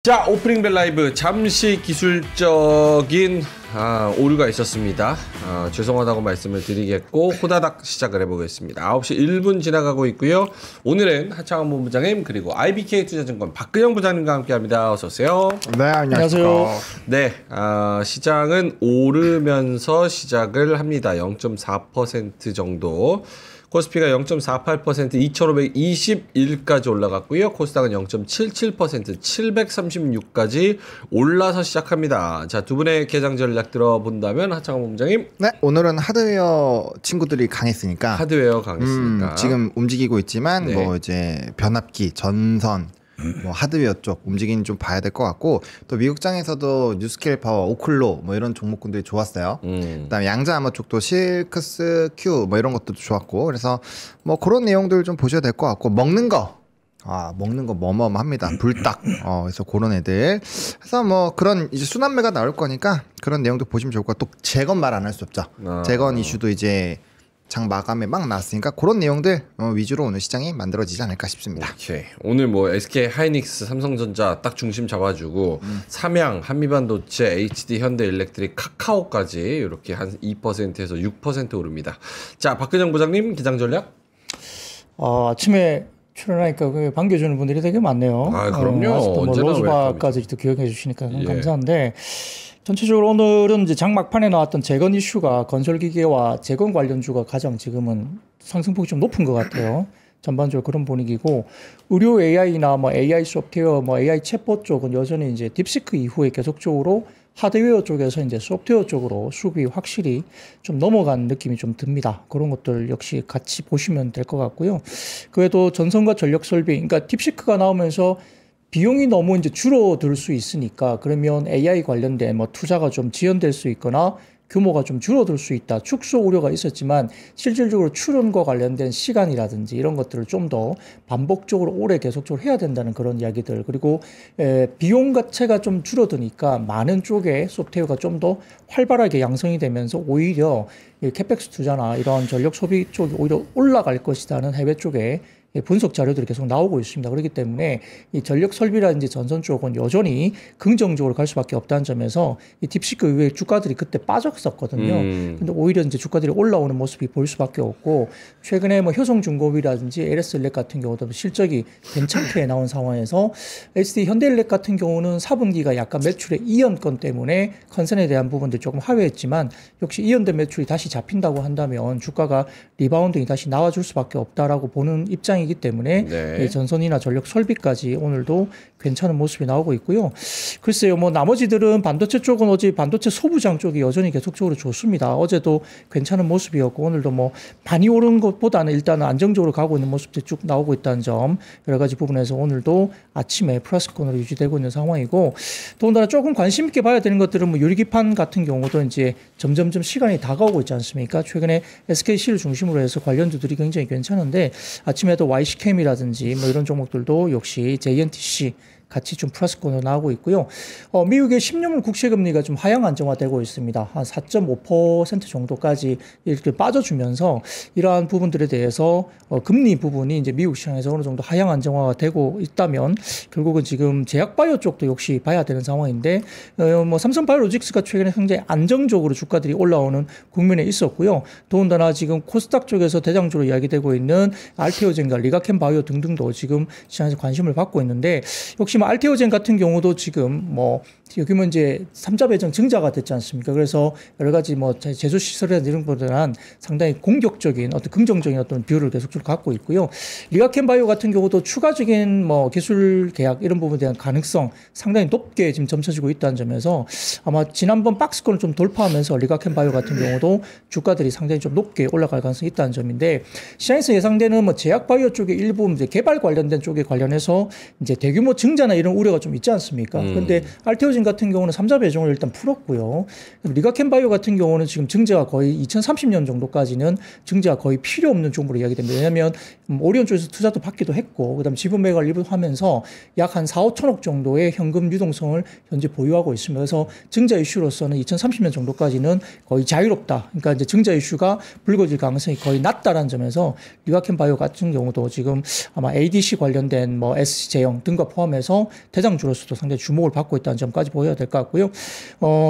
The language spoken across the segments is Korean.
자, 오프닝 벨 라이브 잠시 기술적인 오류가 있었습니다. 죄송하다고 말씀을 드리겠고 호다닥 시작을 해보겠습니다. 9시 1분 지나가고 있고요. 오늘은 하창원 본부장님 그리고 IBK 투자증권 박근영 부장님과 함께합니다. 어서 오세요. 네, 안녕하세요. 네, 시장은 오르면서 시작을 합니다. 0.4% 정도. 코스피가 0.48% 2521까지 올라갔고요. 코스닥은 0.77% 736까지 올라서 시작합니다. 자, 두 분의 개장 전략 들어본다면 하창원 본부장님. 네, 오늘은 하드웨어 친구들이 강했으니까. 하드웨어 강했으니까. 지금 움직이고 있지만 네. 뭐 이제 변압기, 전선, 뭐 하드웨어 쪽 움직임 좀 봐야 될 것 같고, 또 미국장에서도 뉴스케일 파워, 오클로 뭐 이런 종목군들이 좋았어요. 그다음에 양자 암호 쪽도 실크스 큐 뭐 이런 것도 좋았고, 그래서 뭐 그런 내용들 좀 보셔야 될 것 같고, 먹는 거 뭐뭐합니다. 불닭. 그래서 그런 애들. 그래서 뭐 그런 이제 순환매가 나올 거니까 그런 내용도 보시면 좋을 것 같고, 또 재건 말 안 할 수 없죠. 재건 이슈도 이제 장 마감에 막 나왔으니까 그런 내용들 위주로 오늘 시장이 만들어지지 않을까 싶습니다. 오케이. 오늘 뭐 SK 하이닉스, 삼성전자 딱 중심 잡아주고 삼양, 한미반도체, HD 현대일렉트릭, 카카오까지 이렇게 한 2%에서 6% 오릅니다. 자, 박근영 부장님 기장 전략? 아침에 출연하니까 반겨주는 분들이 되게 많네요. 그럼요. 아직도 뭐 로즈바까지 또 기억해 주시니까 감사한데. 전체적으로 오늘은 이제 장 막판에 나왔던 재건 이슈가 건설기계와 재건 관련주가 가장 지금은 상승폭이 좀 높은 것 같아요. 전반적으로 그런 분위기고, 의료 AI나 뭐 AI 소프트웨어, 뭐 AI 챗봇 쪽은 여전히 이제 딥시크 이후에 계속적으로 하드웨어 쪽에서 이제 소프트웨어 쪽으로 수급이 확실히 좀 넘어간 느낌이 좀 듭니다. 그런 것들 역시 같이 보시면 될 것 같고요. 그 외에도 전선과 전력 설비, 그러니까 딥시크가 나오면서 비용이 너무 이제 줄어들 수 있으니까, 그러면 AI 관련된 뭐 투자가 좀 지연될 수 있거나 규모가 좀 줄어들 수 있다. 축소 우려가 있었지만 실질적으로 출원과 관련된 시간이라든지 이런 것들을 좀 더 반복적으로 오래 계속적으로 해야 된다는 그런 이야기들. 그리고 비용 자체가 좀 줄어드니까 많은 쪽에 소프트웨어가 좀 더 활발하게 양성이 되면서 오히려 캐펙스 투자나 이런 전력 소비 쪽이 오히려 올라갈 것이라는 해외 쪽에 분석 자료들이 계속 나오고 있습니다. 그렇기 때문에 이 전력 설비라든지 전선 쪽은 여전히 긍정적으로 갈 수밖에 없다는 점에서 이 딥시크 이후에 주가들이 그때 빠졌었거든요. 근데 오히려 이제 주가들이 올라오는 모습이 보일 수밖에 없고, 최근에 뭐 효성중공업이라든지 LS일렉 같은 경우도 실적이 괜찮게 나온 상황에서 SD 현대일렉 같은 경우는 4분기가 약간 매출의 이연권 때문에 컨센에 대한 부분들 조금 하회했지만, 역시 이연된 매출이 다시 잡힌다고 한다면 주가가 리바운딩이 다시 나와줄 수밖에 없다라고 보는 입장이 이기 때문에 전선이나 전력 설비까지 오늘도 괜찮은 모습이 나오고 있고요. 글쎄요, 뭐 나머지들은 반도체 쪽은 어제 반도체 소부장 쪽이 여전히 계속적으로 좋습니다. 어제도 괜찮은 모습이었고, 오늘도 뭐 많이 오른 것보다는 일단은 안정적으로 가고 있는 모습들이 쭉 나오고 있다는 점, 여러 가지 부분에서 오늘도 아침에 플러스권으로 유지되고 있는 상황이고, 더군다나 조금 관심 있게 봐야 되는 것들은 뭐 유리기판 같은 경우도 이제 점점점 시간이 다가오고 있지 않습니까? 최근에 SKC를 중심으로 해서 관련주들이 굉장히 괜찮은데, 아침에도 YC캠이라든지 뭐 이런 종목들도 역시 JNTC 같이 좀 플러스권으로 나오고 있고요. 미국의 10년물 국채금리가 좀 하향 안정화되고 있습니다. 한 4.5% 정도까지 이렇게 빠져주면서 이러한 부분들에 대해서 금리 부분이 이제 미국 시장에서 어느 정도 하향 안정화가 되고 있다면, 결국은 지금 제약바이오 쪽도 역시 봐야 되는 상황인데, 뭐 삼성바이오로직스가 최근에 굉장히 안정적으로 주가들이 올라오는 국면에 있었고요. 더군다나 지금 코스닥 쪽에서 대장주로 이야기되고 있는 알테오젠과 리가켄바이오 등등도 지금 시장에서 관심을 받고 있는데, 역시 알테오젠 같은 경우도 지금 뭐 여기면 이제 3자 배정 증자가 됐지 않습니까? 그래서 여러 가지 뭐 제조 시설이나 이런 것들은 상당히 공격적인 어떤 긍정적인 어떤 뷰를 계속적으로 갖고 있고요. 리가켄바이오 같은 경우도 추가적인 뭐 기술 계약 이런 부분에 대한 가능성 상당히 높게 지금 점쳐지고 있다는 점에서 아마 지난번 박스권을 좀 돌파하면서 리가켄바이오 같은 경우도 주가들이 상당히 좀 높게 올라갈 가능성이 있다는 점인데, 시장에서 예상되는 뭐 제약바이오 쪽의 일부 이제 개발 관련된 쪽에 관련해서 이제 대규모 증자나 이런 우려가 좀 있지 않습니까? 그런데 알테오젠 바이오로진 같은 경우는 3자 배정을 일단 풀었고요. 리가켄바이오 같은 경우는 지금 증자가 거의 2030년 정도까지는 증자가 거의 필요 없는 종목으로 이야기됩니다. 왜냐하면 오리온 쪽에서 투자도 받기도 했고 그다음 지분 매각을 일부 하면서 약 한 4, 5천억 정도의 현금 유동성을 현재 보유하고 있습니다. 그래서 증자 이슈로서는 2030년 정도까지는 거의 자유롭다. 그러니까 이제 증자 이슈가 불거질 가능성이 거의 낮다라는 점에서 리가켄바이오 같은 경우도 지금 아마 ADC 관련된 뭐 SC제형 등과 포함해서 대장주로서도 상당히 주목을 받고 있다는 점까지 보여야 될 것 같고요.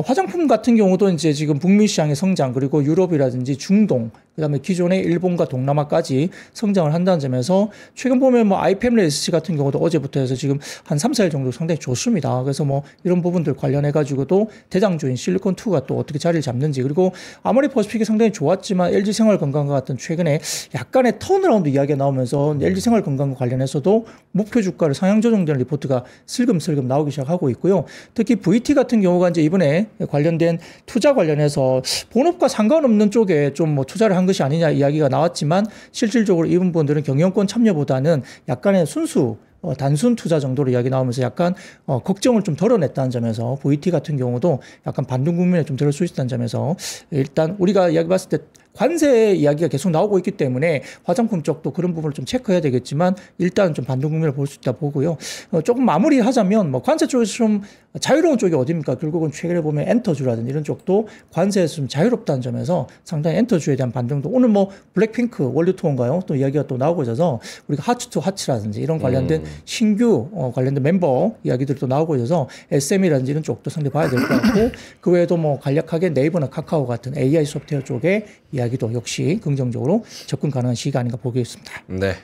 화장품 같은 경우도 이제 지금 북미 시장의 성장 그리고 유럽이라든지 중동 그다음에 기존의 일본과 동남아까지 성장을 한다는 점에서 최근 보면 뭐 아이패밀리 SC 같은 경우도 어제부터 해서 지금 한 3, 4일 정도 상당히 좋습니다. 그래서 뭐 이런 부분들 관련해 가지고도 대장주인 실리콘2가 또 어떻게 자리를 잡는지 그리고 아무리 퍼시픽이 상당히 좋았지만 LG생활건강과 같은 최근에 약간의 턴어라운드 이야기가 나오면서 LG생활건강과 관련해서도 목표 주가를 상향 조정되는 리포트가 슬금슬금 나오기 시작하고 있고요. 특히 VT 같은 경우가 이제 이번에 관련된 투자 관련해서 본업과 상관없는 쪽에 좀 뭐 투자를 한 것이 아니냐 이야기가 나왔지만 실질적으로 이분 분들은 경영권 참여보다는 약간의 순수 단순 투자 정도로 이야기 나오면서 약간 걱정을 좀 덜어냈다는 점에서 VT 같은 경우도 약간 반등 국면에 좀 들을 수 있다는 점에서 일단 우리가 이야기 봤을 때 관세 이야기가 계속 나오고 있기 때문에 화장품 쪽도 그런 부분을 좀 체크해야 되겠지만 일단은 좀 반등 국면을 볼 수 있다 보고요. 조금 마무리하자면 뭐 관세 쪽에서 좀 자유로운 쪽이 어딥니까? 결국은 최근에 보면 엔터주라든지 이런 쪽도 관세에서 좀 자유롭다는 점에서 상당히 엔터주에 대한 반등도 오늘 뭐 블랙핑크 월드투어인가요? 또 이야기가 또 나오고 있어서 우리가 하츠투 하츠라든지 이런 관련된 신규 관련된 멤버 이야기들도 나오고 있어서 SM이라든지 이런 쪽도 상당히 봐야 될 것 같고 그 외에도 뭐 간략하게 네이버나 카카오 같은 AI 소프트웨어 쪽의 이야기도 역시 긍정적으로 접근 가능한 시기가 아닌가 보겠습니다. 네.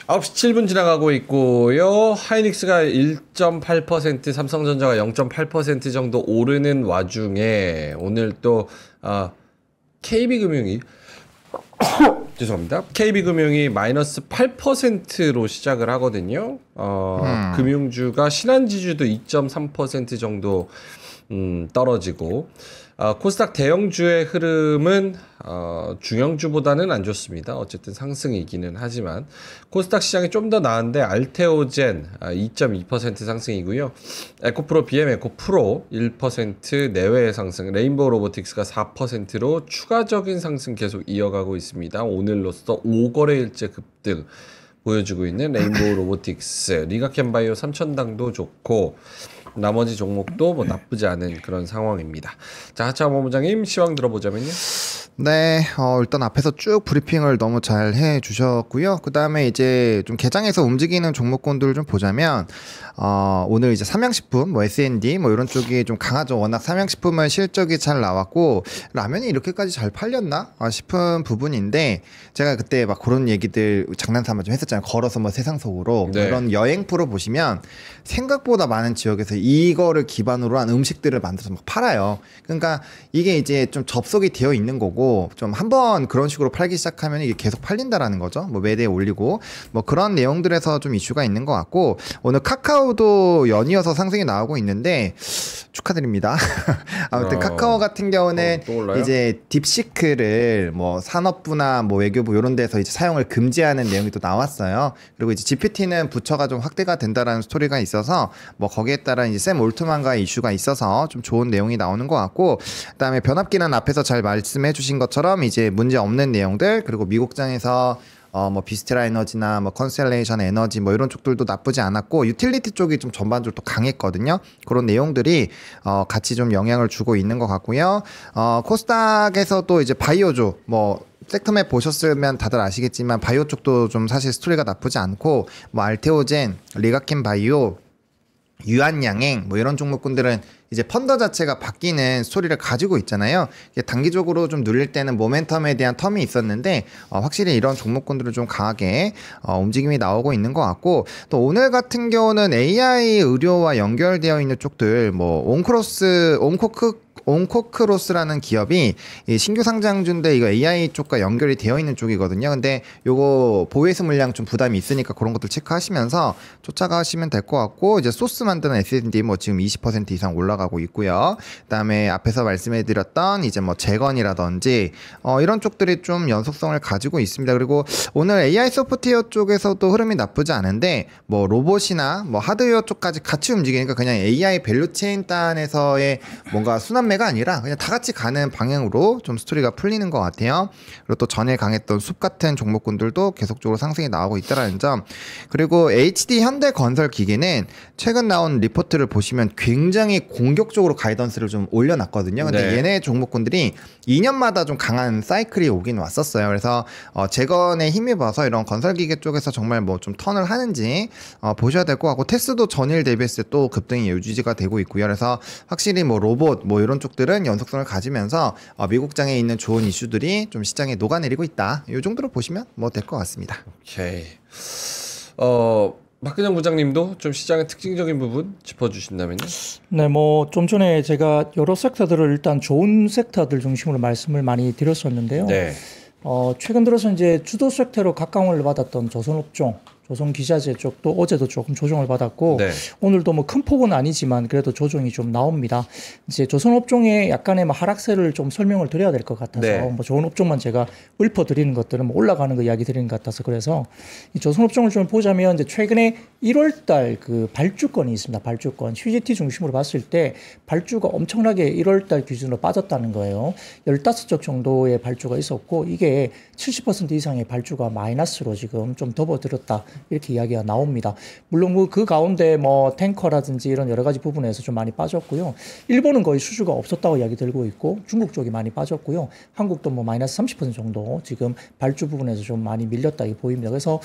9시 7분 지나가고 있고요. 하이닉스가 1.8%, 삼성전자가 0.8% 정도 오르는 와중에 오늘 또 KB금융이 죄송합니다. KB금융이 마이너스 8%로 시작을 하거든요. 금융주가 신한지주도 2.3% 정도 떨어지고 코스닥 대형주의 흐름은 중형주보다는 안 좋습니다. 어쨌든 상승이기는 하지만 코스닥 시장이 좀 더 나은데 알테오젠 2.2% 상승이고요. 에코프로 BM 에코프로 1% 내외의 상승, 레인보우 로보틱스가 4%로 추가적인 상승 계속 이어가고 있습니다. 오늘로써 5거래일째 급등 보여주고 있는 레인보우 로보틱스, 리가켄바이오 3천당도 좋고 나머지 종목도 뭐 나쁘지 않은 그런 상황입니다. 자, 하창 본부장님 시황 들어보자면요. 네, 일단 앞에서 쭉 브리핑을 너무 잘 해주셨고요. 그 다음에 이제 좀 개장해서 움직이는 종목군들을 좀 보자면, 오늘 이제 삼양식품, 뭐 S&D, 뭐 이런 쪽이 좀 강하죠. 워낙 삼양식품은 실적이 잘 나왔고, 라면이 이렇게까지 잘 팔렸나? 싶은 부분인데, 제가 그때 막 그런 얘기들 장난삼아 좀 했었잖아요. 걸어서 뭐 세상 속으로. 네. 이런 여행 프로 보시면 생각보다 많은 지역에서 이거를 기반으로 한 음식들을 만들어서 막 팔아요. 그러니까 이게 이제 좀 접속이 되어 있는 거고, 좀 한번 그런 식으로 팔기 시작하면 이게 계속 팔린다라는 거죠. 뭐 매대에 올리고 뭐 그런 내용들에서 좀 이슈가 있는 것 같고 오늘 카카오도 연이어서 상승이 나오고 있는데 축하드립니다. 아무튼 카카오 같은 경우는 이제 딥시크를 뭐 산업부나 뭐 외교부 이런 데서 이제 사용을 금지하는 내용이 또 나왔어요. 그리고 이제 GPT는 부처가 좀 확대가 된다라는 스토리가 있어서 뭐 거기에 따라 이제 샘 올트만과의 이슈가 있어서 좀 좋은 내용이 나오는 것 같고 그다음에 변압기는 앞에서 잘 말씀해 주신 것처럼 이제 문제 없는 내용들 그리고 미국장에서 뭐 비스트라 에너지나 뭐 컨셀레이션 에너지 뭐 이런 쪽들도 나쁘지 않았고 유틸리티 쪽이 좀 전반적으로 또 강했거든요. 그런 내용들이 같이 좀 영향을 주고 있는 것 같고요. 코스닥에서 또 이제 바이오주 뭐 섹터맵 보셨으면 다들 아시겠지만 바이오 쪽도 좀 사실 스토리가 나쁘지 않고 뭐 알테오젠, 리가켄 바이오, 유한양행 뭐 이런 종목군들은 이제 펀더 자체가 바뀌는 스토리를 가지고 있잖아요. 단기적으로 좀 눌릴 때는 모멘텀에 대한 텀이 있었는데 확실히 이런 종목군들은 좀 강하게 움직임이 나오고 있는 것 같고 또 오늘 같은 경우는 AI 의료와 연결되어 있는 쪽들 뭐 온코크로스라는 기업이 이 신규 상장주인데 이거 AI 쪽과 연결이 되어 있는 쪽이거든요. 근데 요거 보유해서 물량 좀 부담이 있으니까 그런 것들 체크하시면서 쫓아가시면 될 것 같고, 이제 소스 만드는 S&D 뭐 지금 20% 이상 올라가고 있고요. 그다음에 앞에서 말씀해드렸던 이제 뭐 재건이라든지 이런 쪽들이 좀 연속성을 가지고 있습니다. 그리고 오늘 AI 소프트웨어 쪽에서도 흐름이 나쁘지 않은데 뭐 로봇이나 뭐 하드웨어 쪽까지 같이 움직이니까 그냥 AI 밸류체인 단에서의 뭔가 순환매가 아니라 그냥 다 같이 가는 방향으로 좀 스토리가 풀리는 것 같아요. 그리고 또 전에 강했던 숲 같은 종목군들도 계속적으로 상승이 나오고 있다는 점. 그리고 HD 현대건설기계는 최근 나온 리포트를 보시면 굉장히 공격적으로 가이던스를 좀 올려놨거든요. 근데 네. 얘네 종목군들이 2년마다 좀 강한 사이클이 오긴 왔었어요. 그래서 재건에 힘입어서 이런 건설기계 쪽에서 정말 뭐 좀 턴을 하는지 보셔야 될 것 같고, 테스도 전일 대비했을 때 또 급등이 유지가 되고 있고요. 그래서 확실히 뭐 로봇 뭐 이런 쪽들은 연속성을 가지면서 미국장에 있는 좋은 이슈들이 좀 시장에 녹아내리고 있다. 이 정도로 보시면 뭐 될 것 같습니다. 오케이. 박근영 부장님도 좀 시장의 특징적인 부분 짚어주신다면요. 네, 뭐 좀 전에 제가 여러 섹터들을 일단 좋은 섹터들 중심으로 말씀을 많이 드렸었는데요. 네. 최근 들어서 이제 주도 섹터로 각광을 받았던 조선업종, 조선기자재 쪽도 어제도 조금 조정을 받았고, 네. 오늘도 뭐 큰 폭은 아니지만 그래도 조정이 좀 나옵니다. 이제 조선업종의 약간의 뭐 하락세를 좀 설명을 드려야 될 것 같아서, 네. 뭐 좋은 업종만 제가 읊어드리는 것들은 뭐 올라가는 거 이야기 드리는 것 같아서, 그래서 이 조선업종을 좀 보자면 이제 최근에 1월달 그 발주권이 있습니다. 발주권 CGT 중심으로 봤을 때 발주가 엄청나게 1월달 기준으로 빠졌다는 거예요. 15쪽 정도의 발주가 있었고, 이게 70% 이상의 발주가 마이너스로 지금 좀 접어들었다, 이렇게 이야기가 나옵니다. 물론 그 가운데 뭐 탱커라든지 이런 여러 가지 부분에서 좀 많이 빠졌고요. 일본은 거의 수주가 없었다고 이야기 들고 있고, 중국 쪽이 많이 빠졌고요. 한국도 뭐 마이너스 30% 정도 지금 발주 부분에서 좀 많이 밀렸다, 이 보입니다. 그래서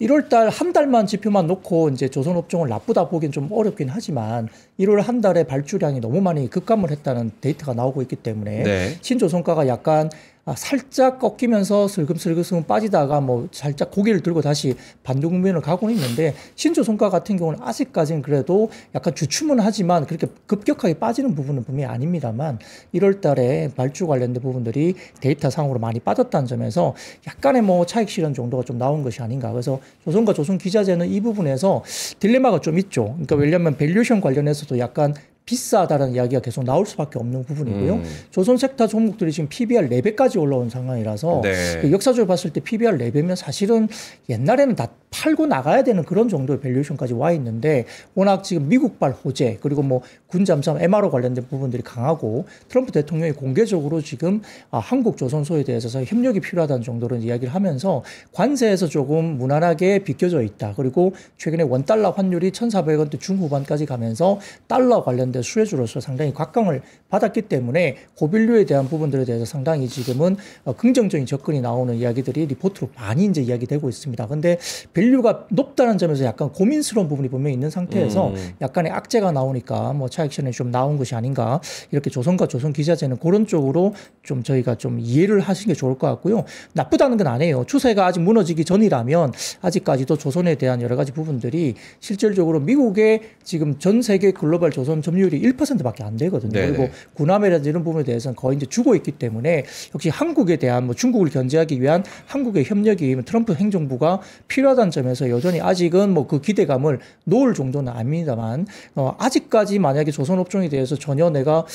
1월달 한 달만 지표만 놓고 이제 조선업종을 나쁘다 보기엔 좀 어렵긴 하지만 1월 한 달에 발주량이 너무 많이 급감을 했다는 데이터가 나오고 있기 때문에 네. 신조선가가 약간 살짝 꺾이면서 슬금슬금 빠지다가 뭐 살짝 고개를 들고 다시 반등국면을 가고는 있는데, 신조선가 같은 경우는 아직까지는 그래도 약간 주춤은 하지만 그렇게 급격하게 빠지는 부분은 분명히 아닙니다만, 1월 달에 발주 관련된 부분들이 데이터상으로 많이 빠졌다는 점에서 약간의 뭐 차익 실현 정도가 좀 나온 것이 아닌가. 그래서 조선과 조선기자재는 이 부분에서 딜레마가 좀 있죠. 그러니까 왜냐하면 밸류에이션 관련해서도 약간 비싸다라는 이야기가 계속 나올 수밖에 없는 부분이고요. 조선 섹터 종목들이 지금 PBR 4배까지 올라온 상황이라서, 네. 그 역사적으로 봤을 때 PBR 4배면 사실은 옛날에는 다 팔고 나가야 되는 그런 정도의 밸류에이션까지 와 있는데, 워낙 지금 미국발 호재, 그리고 뭐 군잠수함 MRO 관련된 부분들이 강하고, 트럼프 대통령이 공개적으로 지금 한국 조선소에 대해서 협력이 필요하다는 정도로 이야기를 하면서 관세에서 조금 무난하게 비껴져 있다. 그리고 최근에 원달러 환율이 1,400원대 중후반까지 가면서 달러 관련된 수혜주로서 상당히 각광을 받았기 때문에 고밸류에 대한 부분들에 대해서 상당히 지금은 긍정적인 접근이 나오는 이야기들이 리포트로 많이 이제 이야기되고 있습니다. 근데 밸류가 높다는 점에서 약간 고민스러운 부분이 분명히 있는 상태에서 약간의 악재가 나오니까 뭐 차익 실현이 좀 나온 것이 아닌가, 이렇게 조선과 조선기자재는 그런 쪽으로 좀 저희가 좀 이해를 하시는 게 좋을 것 같고요. 나쁘다는 건 아니에요. 추세가 아직 무너지기 전이라면 아직까지도 조선에 대한 여러 가지 부분들이 실질적으로 미국의 지금 전 세계 글로벌 조선 점유율이 1%밖에 안 되거든요. 네네. 그리고 군함이라든지 이런 부분에 대해서는 거의 이제 죽어 있기 때문에, 역시 한국에 대한 뭐 중국을 견제하기 위한 한국의 협력이 트럼프 행정부가 필요하다는 점에서 여전히 아직은 뭐 그 기대감을 놓을 정도는 아닙니다만, 아직까지 만약에 조선업종에 대해서 전혀 내가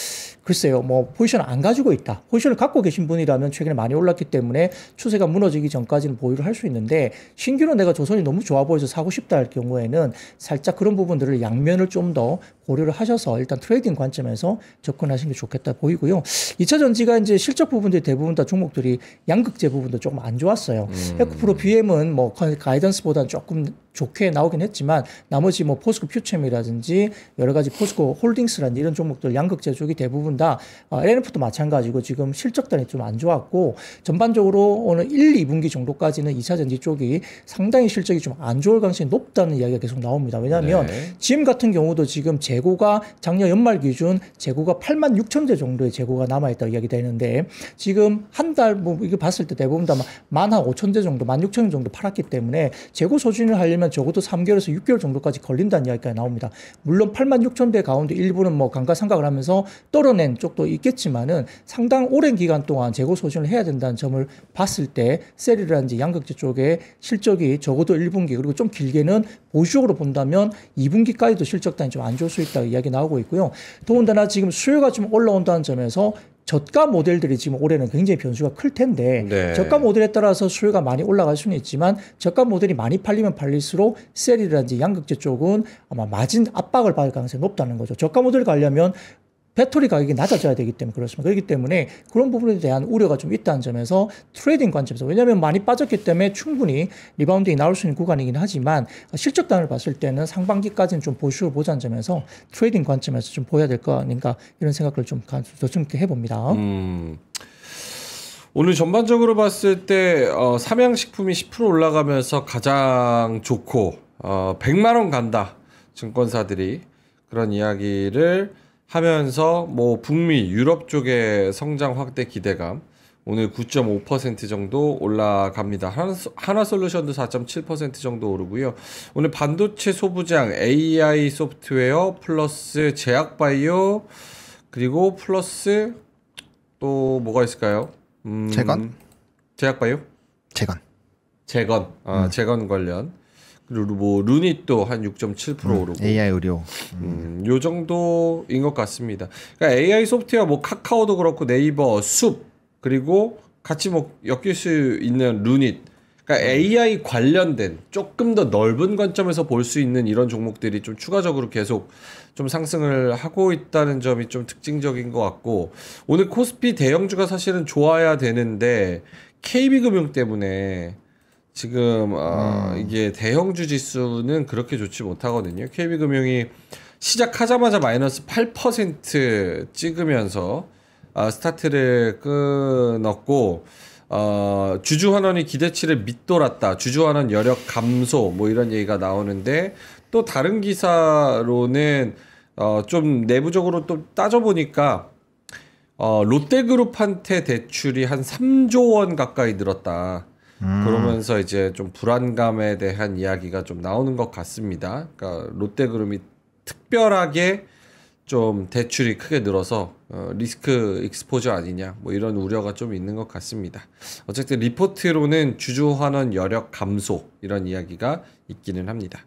글쎄요 뭐 포지션을 안 가지고 있다, 포지션을 갖고 계신 분이라면 최근에 많이 올랐기 때문에 추세가 무너지기 전까지는 보유를 할 수 있는데, 신규로 내가 조선이 너무 좋아 보여서 사고 싶다 할 경우에는 살짝 그런 부분들을 양면을 좀 더 고려를 하셔서 일단 트레이딩 관점에서 접근하시는 게 좋겠다 보이고요. 2차 전지가 이제 실적 부분들이 대부분 다 종목들이 양극재 부분도 조금 안 좋았어요. 에코프로 BM은 뭐 가이던스보다는 조금 좋게 나오긴 했지만, 나머지 뭐 포스코 퓨처엠이라든지 여러 가지 포스코 홀딩스라든지 이런 종목들 양극재 쪽이 대부분 다 LNF도 마찬가지고 지금 실적단이 좀 안 좋았고, 전반적으로 오늘 1, 2분기 정도까지는 2차 전지 쪽이 상당히 실적이 좀 안 좋을 가능성이 높다는 이야기가 계속 나옵니다. 왜냐하면 GM 같은 경우도 지금 재고가 작년 연말 기준 재고가 86,000대 정도의 재고가 남아있다고 이야기되는데, 지금 한 달 뭐 이거 봤을 때 대부분 다 15,000대 정도, 16,000대 정도 팔았기 때문에 재고 소진을 하려면 따지면 적어도 3개월에서 6개월 정도까지 걸린다는 이야기가 나옵니다. 물론 86,000대 가운데 일부는 뭐 감가상각을 하면서 떨어낸 쪽도 있겠지만은 상당 오랜 기간 동안 재고 소진을 해야 된다는 점을 봤을 때 셀이라든지 양극재 쪽의 실적이 적어도 1분기 그리고 좀 길게는 보수적으로 본다면 2분기까지도 실적단이 좀 안 좋을 수 있다고 이야기 나오고 있고요. 더군다나 지금 수요가 좀 올라온다는 점에서 저가 모델들이 지금 올해는 굉장히 변수가 클 텐데 네. 저가 모델에 따라서 수요가 많이 올라갈 수는 있지만 저가 모델이 많이 팔리면 팔릴수록 셀이라든지 양극재 쪽은 아마 마진 압박을 받을 가능성이 높다는 거죠. 저가 모델 가려면 배터리 가격이 낮아져야 되기 때문에 그렇습니다. 그렇기 때문에 그런 부분에 대한 우려가 좀 있다는 점에서 트레이딩 관점에서 왜냐하면 많이 빠졌기 때문에 충분히 리바운딩이 나올 수 있는 구간이긴 하지만 실적단을 봤을 때는 상반기까지는 좀 보수를 보자는 점에서 트레이딩 관점에서 좀 보여야 될 거 아닌가 이런 생각을 좀 해봅니다. 오늘 전반적으로 봤을 때 삼양식품이 10% 올라가면서 가장 좋고 100만 원 간다 증권사들이 그런 이야기를 하면서 뭐 북미 유럽 쪽의 성장 확대 기대감 오늘 9.5% 정도 올라갑니다. 하나솔루션도 4.7% 정도 오르고요. 오늘 반도체 소부장 AI 소프트웨어 플러스 제약바이오 그리고 플러스 또 뭐가 있을까요? 재건? 제약바이오? 재건. 재건 관련. 그리고 뭐 루닛도 한 6.7% 오르고 AI 의료 요 정도인 것 같습니다. 그러니까 AI 소프트웨어 뭐 카카오도 그렇고 네이버, 숲 그리고 같이 뭐 엮일 수 있는 루닛. 그러니까 AI 관련된 조금 더 넓은 관점에서 볼 수 있는 이런 종목들이 좀 추가적으로 계속 좀 상승을 하고 있다는 점이 좀 특징적인 것 같고 오늘 코스피 대형주가 사실은 좋아야 되는데 KB금융 때문에 지금 이게 대형주 지수는 그렇게 좋지 못하거든요. KB금융이 시작하자마자 마이너스 8% 찍으면서 스타트를 끊었고 주주환원이 기대치를 밑돌았다. 주주환원 여력 감소 뭐 이런 얘기가 나오는데 또 다른 기사로는 좀 내부적으로 또 따져보니까 롯데그룹한테 대출이 한 3조 원 가까이 늘었다. 그러면서 이제 좀 불안감에 대한 이야기가 좀 나오는 것 같습니다. 그러니까 롯데그룹이 특별하게 좀 대출이 크게 늘어서 리스크 익스포저 아니냐 뭐 이런 우려가 좀 있는 것 같습니다. 어쨌든 리포트로는 주주환원 여력 감소 이런 이야기가 있기는 합니다.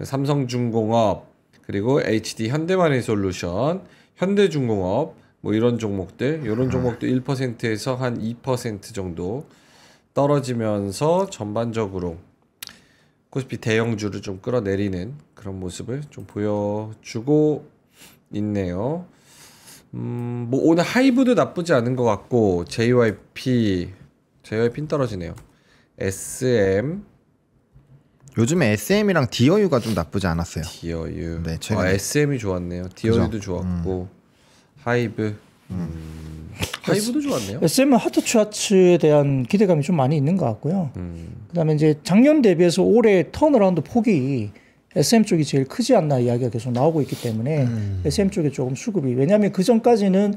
삼성중공업 그리고 HD 현대마니솔루션, 현대중공업 뭐 이런 종목들 이런 종목도 1%에서 한 2% 정도 떨어지면서 전반적으로 코스피 대형주를 좀 끌어내리는 그런 모습을 좀 보여주고 있네요. 뭐 오늘 하이브도 나쁘지 않은 것 같고 JYP는 떨어지네요. SM 요즘에 SM이랑 디어유가 좀 나쁘지 않았어요. 디어유. 네, 최근에. SM이 좋았네요. 디어유도 좋았고 하이브. 하이브도 좋았네요. SM은 하트 차트에 대한 기대감이 좀 많이 있는 것 같고요. 그다음에 이제 작년 대비해서 올해 턴어라운드 폭이 SM 쪽이 제일 크지 않나 이야기가 계속 나오고 있기 때문에 SM 쪽에 조금 수급이 왜냐하면 그 전까지는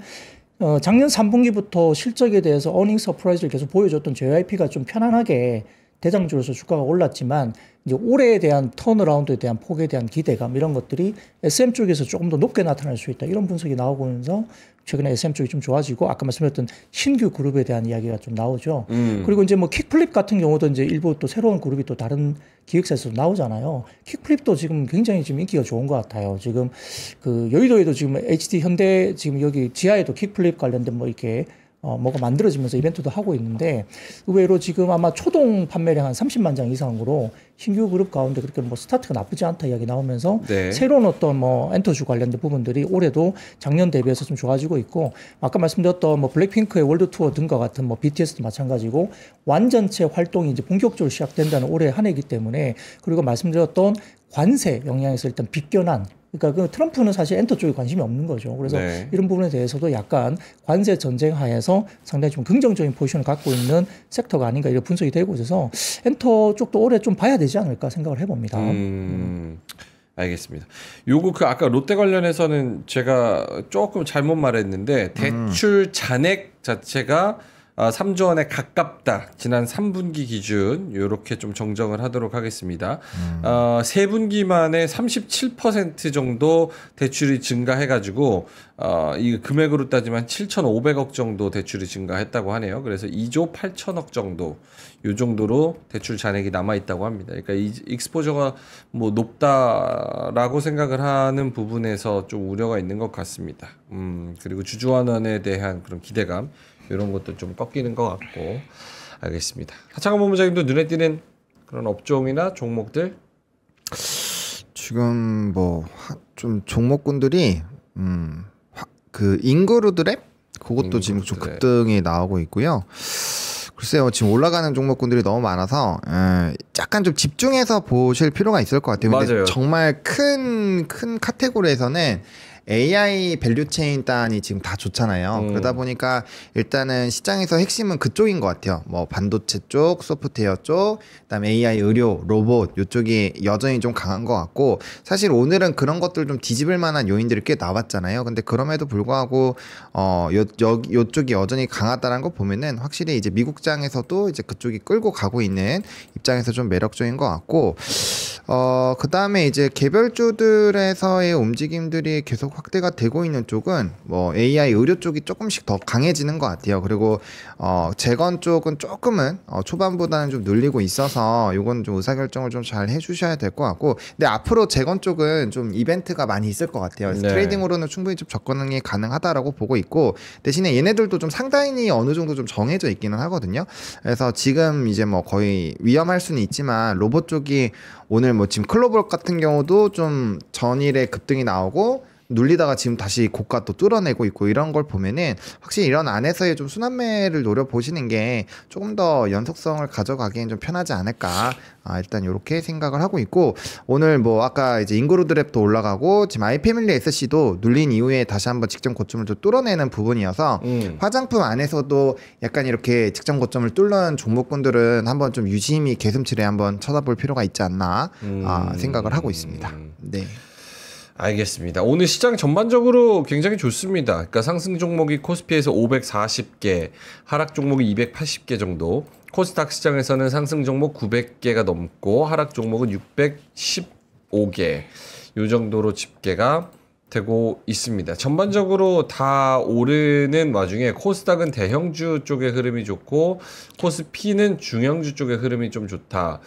작년 3분기부터 실적에 대해서 어닝 서프라이즈를 계속 보여줬던 JYP가 좀 편안하게 대장주로서 주가가 올랐지만 이제 올해에 대한 턴어라운드에 대한 폭에 대한 기대감 이런 것들이 SM 쪽에서 조금 더 높게 나타날 수 있다 이런 분석이 나오면서 최근에 SM 쪽이 좀 좋아지고 아까 말씀드렸던 신규 그룹에 대한 이야기가 좀 나오죠. 그리고 이제 뭐 킥플립 같은 경우도 이제 일부 또 새로운 그룹이 또 다른 기획사에서도 나오잖아요. 킥플립도 지금 굉장히 지금 인기가 좋은 것 같아요. 지금 그 여의도에도 지금 HD 현대 지금 여기 지하에도 킥플립 관련된 뭐 이렇게 뭐가 만들어지면서 이벤트도 하고 있는데 의외로 지금 아마 초동 판매량 한 30만 장 이상으로 신규 그룹 가운데 그렇게 뭐 스타트가 나쁘지 않다 이야기 나오면서 네. 새로운 어떤 뭐 엔터주 관련된 부분들이 올해도 작년 대비해서 좀 좋아지고 있고 아까 말씀드렸던 뭐 블랙핑크의 월드 투어 등과 같은 뭐 BTS도 마찬가지고 완전체 활동이 이제 본격적으로 시작된다는 올해 한 해이기 때문에 그리고 말씀드렸던 관세 영향에서 일단 빗겨난 그러니까 그 트럼프는 사실 엔터 쪽에 관심이 없는 거죠. 그래서 네. 이런 부분에 대해서도 약간 관세 전쟁 하에서 상당히 좀 긍정적인 포지션을 갖고 있는 섹터가 아닌가 이런 분석이 되고 있어서 엔터 쪽도 올해 좀 봐야 되지 않을까 생각을 해봅니다. 알겠습니다. 요거 그 아까 롯데 관련해서는 제가 조금 잘못 말했는데 대출 잔액 자체가 3조 원에 가깝다. 지난 3분기 기준 이렇게 좀 정정을 하도록 하겠습니다. 3분기 만에 37% 정도 대출이 증가해가지고 이 금액으로 따지면 7,500억 정도 대출이 증가했다고 하네요. 그래서 2조 8천억 정도 이 정도로 대출 잔액이 남아 있다고 합니다. 그러니까 이 익스포저가 뭐 높다라고 생각을 하는 부분에서 좀 우려가 있는 것 같습니다. 그리고 주주환원에 대한 그런 기대감 이런 것도 좀 꺾이는 것 같고 알겠습니다. 하창원 본부장님도 눈에 띄는 그런 업종이나 종목들 지금 뭐 좀 종목군들이 그 인그루드랩 그것도 지금 좀 급등이 나오고 있고요. 글쎄요, 지금 올라가는 종목군들이 너무 많아서 약간 좀 집중해서 보실 필요가 있을 것 같아요. 근데 맞아요. 정말 큰 카테고리에서는 AI 밸류체인 단이 지금 다 좋잖아요. 그러다 보니까 일단은 시장에서 핵심은 그쪽인 것 같아요. 뭐 반도체 쪽, 소프트웨어 쪽, 그다음에 AI 의료, 로봇 이쪽이 여전히 좀 강한 것 같고 사실 오늘은 그런 것들 좀 뒤집을 만한 요인들이 꽤 나왔잖아요. 근데 그럼에도 불구하고 요쪽이 여전히 강하다는 거 보면은 확실히 이제 미국장에서도 이제 그쪽이 끌고 가고 있는 입장에서 좀 매력적인 것 같고 그다음에 이제 개별주들에서의 움직임들이 계속 확대가 되고 있는 쪽은 뭐 AI 의료 쪽이 조금씩 더 강해지는 것 같아요. 그리고 재건 쪽은 조금은 초반보다는 좀 눌리고 있어서 요건 좀 의사결정을 좀 잘 해주셔야 될 것 같고 근데 앞으로 재건 쪽은 좀 이벤트가 많이 있을 것 같아요. 그래서 트레이딩으로는 충분히 좀 접근이 가능하다라고 보고 있고 대신에 얘네들도 좀 상당히 어느 정도 좀 정해져 있기는 하거든요. 그래서 지금 이제 뭐 거의 위험할 수는 있지만 로봇 쪽이 오늘 뭐 지금 클로벌 같은 경우도 좀 전일에 급등이 나오고 눌리다가 지금 다시 고가 또 뚫어내고 있고 이런 걸 보면은 확실히 이런 안에서의 좀 순환매를 노려보시는 게 조금 더 연속성을 가져가기엔 좀 편하지 않을까 일단 이렇게 생각을 하고 있고 오늘 뭐 아까 이제 인그루드랩도 올라가고 지금 아이패밀리 SC도 눌린 이후에 다시 한번 직전 고점을 또 뚫어내는 부분이어서 화장품 안에서도 약간 이렇게 직전 고점을 뚫는 종목군들은 한번 좀 유심히 개슴츠레 한번 쳐다볼 필요가 있지 않나 생각을 하고 있습니다. 네. 알겠습니다. 오늘 시장 전반적으로 굉장히 좋습니다. 그러니까 상승 종목이 코스피에서 540개, 하락 종목이 280개 정도. 코스닥 시장에서는 상승 종목 900개가 넘고 하락 종목은 615개. 요 정도로 집계가 되고 있습니다. 전반적으로 다 오르는 와중에 코스닥은 대형주 쪽의 흐름이 좋고 코스피는 중형주 쪽의 흐름이 좀 좋다.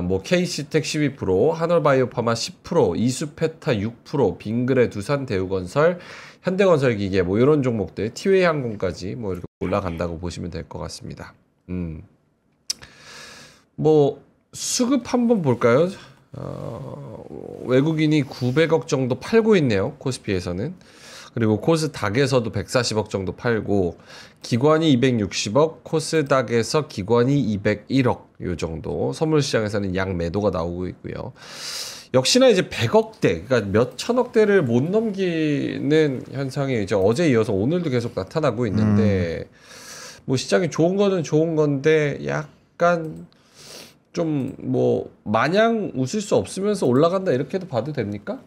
뭐 KC텍 12%, 한올바이오파마 10%, 이수페타 6%, 빙그레, 두산대우건설, 현대건설기계 뭐 이런 종목들, 티웨이항공까지 뭐 이렇게 올라간다고 보시면 될 것 같습니다. 뭐 수급 한번 볼까요? 외국인이 900억 정도 팔고 있네요. 코스피에서는. 그리고 코스닥에서도 140억 정도 팔고 기관이 260억, 코스닥에서 기관이 201억 요 정도. 선물시장에서는 양 매도가 나오고 있고요. 역시나 이제 100억대, 그러니까 몇 천억대를 못 넘기는 현상이 이제 어제 이어서 오늘도 계속 나타나고 있는데 뭐 시장이 좋은 거는 좋은 건데 약간 좀 뭐 마냥 웃을 수 없으면서 올라간다 이렇게도 봐도 됩니까?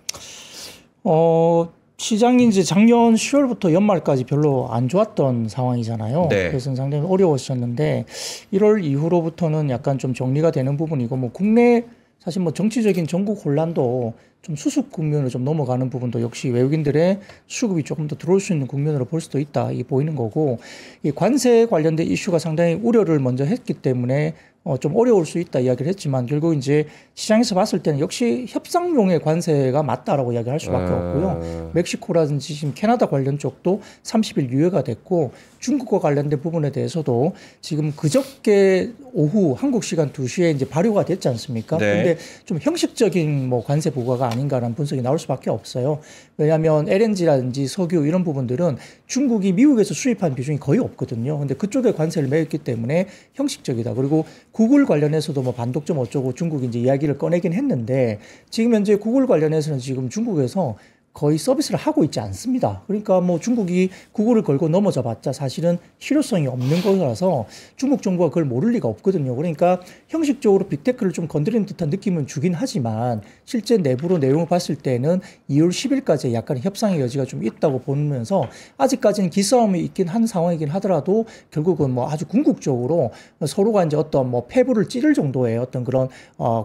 시장이 이제 작년 10월부터 연말까지 별로 안 좋았던 상황이잖아요. 네. 그래서 상당히 어려웠었는데 1월 이후로부터는 약간 좀 정리가 되는 부분이고 뭐 국내 사실 뭐 정치적인 전국 혼란도 좀 수습 국면으로 좀 넘어가는 부분도 역시 외국인들의 수급이 조금 더 들어올 수 있는 국면으로 볼 수도 있다 이 보이는 거고 이 관세 관련된 이슈가 상당히 우려를 먼저 했기 때문에 좀 어려울 수 있다 이야기를 했지만 결국 이제 시장에서 봤을 때는 역시 협상용의 관세가 맞다라고 이야기할 수밖에 없고요. 멕시코라든지 지금 캐나다 관련 쪽도 30일 유예가 됐고 중국과 관련된 부분에 대해서도 지금 그저께 오후 한국 시간 2시에 이제 발효가 됐지 않습니까? 네. 근데 좀 형식적인 뭐 관세 부과가 아닌가라는 분석이 나올 수밖에 없어요. 왜냐하면 LNG라든지 석유 이런 부분들은 중국이 미국에서 수입한 비중이 거의 없거든요. 근데 그쪽에 관세를 매겼기 때문에 형식적이다. 그리고 구글 관련해서도 뭐 반독점 어쩌고 중국이 이제 이야기를 꺼내긴 했는데 지금 현재 구글 관련해서는 지금 중국에서 거의 서비스를 하고 있지 않습니다. 그러니까 뭐 중국이 구글을 걸고 넘어져 봤자 사실은 실효성이 없는 거라서 중국 정부가 그걸 모를 리가 없거든요. 그러니까 형식적으로 빅테크를 좀 건드리는 듯한 느낌은 주긴 하지만 실제 내부로 내용을 봤을 때는 2월 10일까지 약간 협상의 여지가 좀 있다고 보면서 아직까지는 기싸움이 있긴 한 상황이긴 하더라도 결국은 뭐 아주 궁극적으로 서로가 이제 어떤 뭐 패부를 찌를 정도의 어떤 그런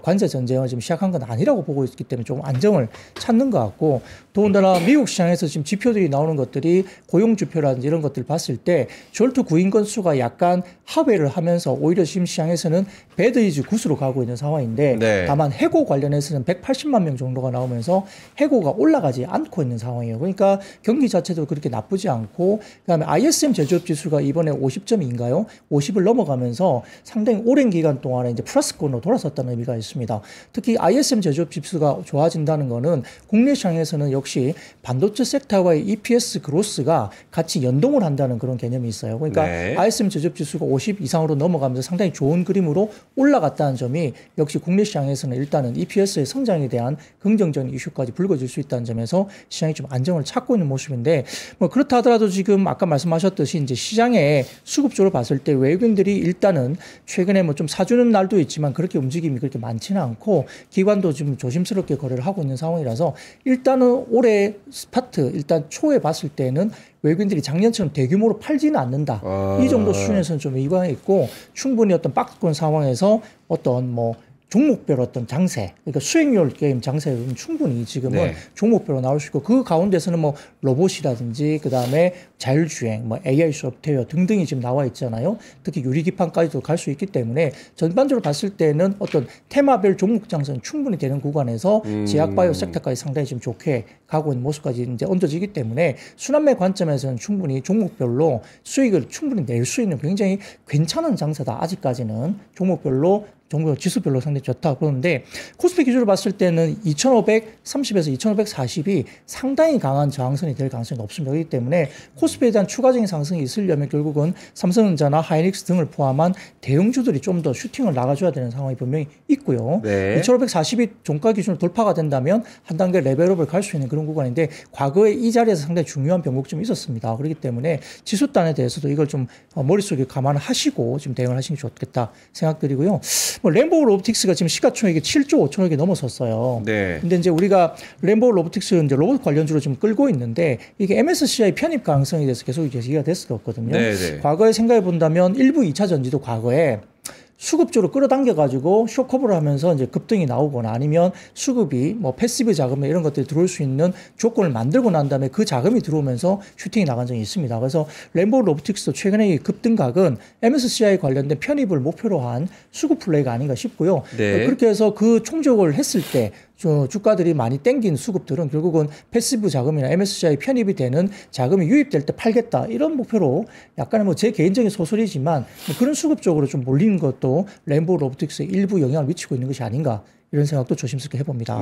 관세 전쟁을 지금 시작한 건 아니라고 보고 있기 때문에 좀 안정을 찾는 것 같고, 더군다나 미국 시장에서 지금 지표들이 나오는 것들이 고용 지표라든지 이런 것들 봤을 때 절투 구인 건수가 약간 하회를 하면서 오히려 지금 시장에서는 배드이즈 굿으로 가고 있는 상황인데 네. 다만 해고 관련해서는 180만 명 정도가 나오면서 해고가 올라가지 않고 있는 상황이에요. 그러니까 경기 자체도 그렇게 나쁘지 않고, 그다음에 ISM 제조업 지수가 이번에 50점인가요? 50을 넘어가면서 상당히 오랜 기간 동안에 이제 플러스권으로 돌아섰다는 의미가 있습니다. 특히 ISM 제조업 지수가 좋아진다는 거는 국내 시장에서는 역시 반도체 섹터와의 EPS 그로스가 같이 연동을 한다는 그런 개념이 있어요. 그러니까 네. ISM 제조업 지수가 50 이상으로 넘어가면서 상당히 좋은 그림으로 올라갔다는 점이 역시 국내 시장에서는 일단은 EPS의 성장에 대한 긍정적인 이슈까지 불거질 수 있다는 점에서 시장이 좀 안정을 찾고 있는 모습인데, 뭐 그렇다 하더라도 지금 아까 말씀하셨듯이 이제 시장의 수급적으로 봤을 때 외국인들이 일단은 최근에 뭐 좀 사주는 날도 있지만 그렇게 움직임이 그렇게 많지는 않고 기관도 좀 조심스럽게 거래를 하고 있는 상황이라서 일단은 올해 스타트 일단 초에 봤을 때는 외국인들이 작년처럼 대규모로 팔지는 않는다. 이 정도 수준에서는 좀 이방에 있고, 충분히 어떤 박스권 상황에서 어떤 뭐 종목별 어떤 장세, 그러니까 수익률 게임 장세는 충분히 지금은 네. 종목별로 나올 수 있고, 그 가운데서는 뭐 로봇이라든지 그 다음에 자율주행, 뭐 AI 소프트웨어 등등이 지금 나와 있잖아요. 특히 유리기판까지도 갈 수 있기 때문에 전반적으로 봤을 때는 어떤 테마별 종목 장세는 충분히 되는 구간에서 제약바이오 섹터까지 상당히 지금 좋게 가고 있는 모습까지 이제 얹어지기 때문에 순환매 관점에서는 충분히 종목별로 수익을 충분히 낼 수 있는 굉장히 괜찮은 장세다. 아직까지는 종목별로 종목 지수별로 상당히 좋다 그러는데, 코스피 기준으로 봤을 때는 2530에서 2540이 상당히 강한 저항선이 될 가능성이 높습니다. 그렇기 때문에 코스피에 대한 추가적인 상승이 있으려면 결국은 삼성전자나 하이닉스 등을 포함한 대형주들이 좀 더 슈팅을 나가줘야 되는 상황이 분명히 있고요. 네. 2540이 종가 기준으로 돌파가 된다면 한 단계 레벨업을 갈 수 있는 그런 구간인데, 과거에 이 자리에서 상당히 중요한 변곡점이 있었습니다. 그렇기 때문에 지수단에 대해서도 이걸 좀 머릿속에 감안하시고 지금 대응을 하시는 게 좋겠다 생각드리고요. 뭐 램보 로보틱스가 지금 시가총액이 7조 5천억이 넘어섰어요. 네. 근데 이제 우리가 램보 로보틱스 이제 로봇 관련주로 지금 끌고 있는데, 이게 MSCI 편입 가능성에 대해서 계속 얘기가 됐었거든요. 네네. 과거에 생각해 본다면 일부 2차 전지도 과거에 수급적으로 끌어당겨가지고 쇼커버를 하면서 이제 급등이 나오거나 아니면 수급이 뭐 패시브 자금 이런 것들이 들어올 수 있는 조건을 만들고 난 다음에 그 자금이 들어오면서 슈팅이 나간 적이 있습니다. 그래서 램보 로보틱스도 최근에 급등각은 MSCI 관련된 편입을 목표로 한 수급 플레이가 아닌가 싶고요. 네. 그렇게 해서 그 총적을 했을 때 주가들이 많이 땡긴 수급들은 결국은 패시브 자금이나 MSCI 편입이 되는 자금이 유입될 때 팔겠다, 이런 목표로 약간의 뭐 제 개인적인 소설이지만 뭐 그런 수급적으로 좀 몰리는 것도 램보 로보틱스에 일부 영향을 미치고 있는 것이 아닌가, 이런 생각도 조심스럽게 해봅니다.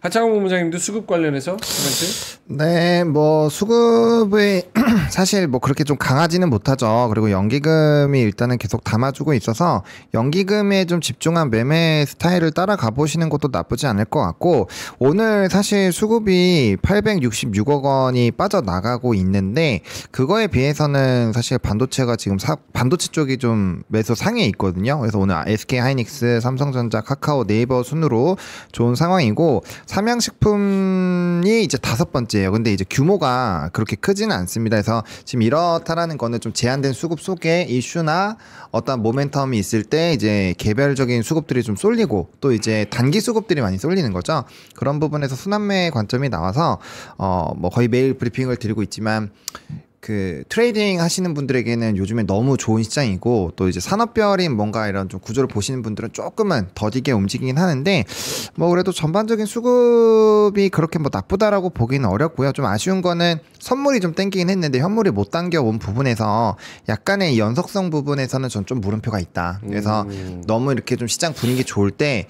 하창호 본부장님도 수급 관련해서 코멘트? 네, 뭐 수급이 사실 뭐 그렇게 좀 강하지는 못하죠. 그리고 연기금이 일단은 계속 담아주고 있어서 연기금에 좀 집중한 매매 스타일을 따라가 보시는 것도 나쁘지 않을 것 같고, 오늘 사실 수급이 866억 원이 빠져나가고 있는데, 그거에 비해서는 사실 반도체가 지금 반도체 쪽이 좀 매수 상위에 있거든요. 그래서 오늘 SK 하이닉스, 삼성전자, 카카오, 네이버 순으로 좋은 상황이고, 삼양식품이 이제 5번째예요. 근데 이제 규모가 그렇게 크지는 않습니다. 그래서 지금 이렇다라는 거는 좀 제한된 수급 속에 이슈나 어떤 모멘텀이 있을 때 이제 개별적인 수급들이 좀 쏠리고, 또 이제 단기 수급들이 많이 쏠리는 거죠. 그런 부분에서 순환매 관점이 나와서 뭐 거의 매일 브리핑을 드리고 있지만, 그 트레이딩 하시는 분들에게는 요즘에 너무 좋은 시장이고, 또 이제 산업별인 뭔가 이런 좀 구조를 보시는 분들은 조금은 더디게 움직이긴 하는데, 뭐 그래도 전반적인 수급이 그렇게 뭐 나쁘다라고 보기는 어렵고요. 좀 아쉬운 거는 선물이 좀 땡기긴 했는데 현물이 못 당겨온 부분에서 약간의 연속성 부분에서는 전 좀 물음표가 있다. 그래서 너무 이렇게 좀 시장 분위기 좋을 때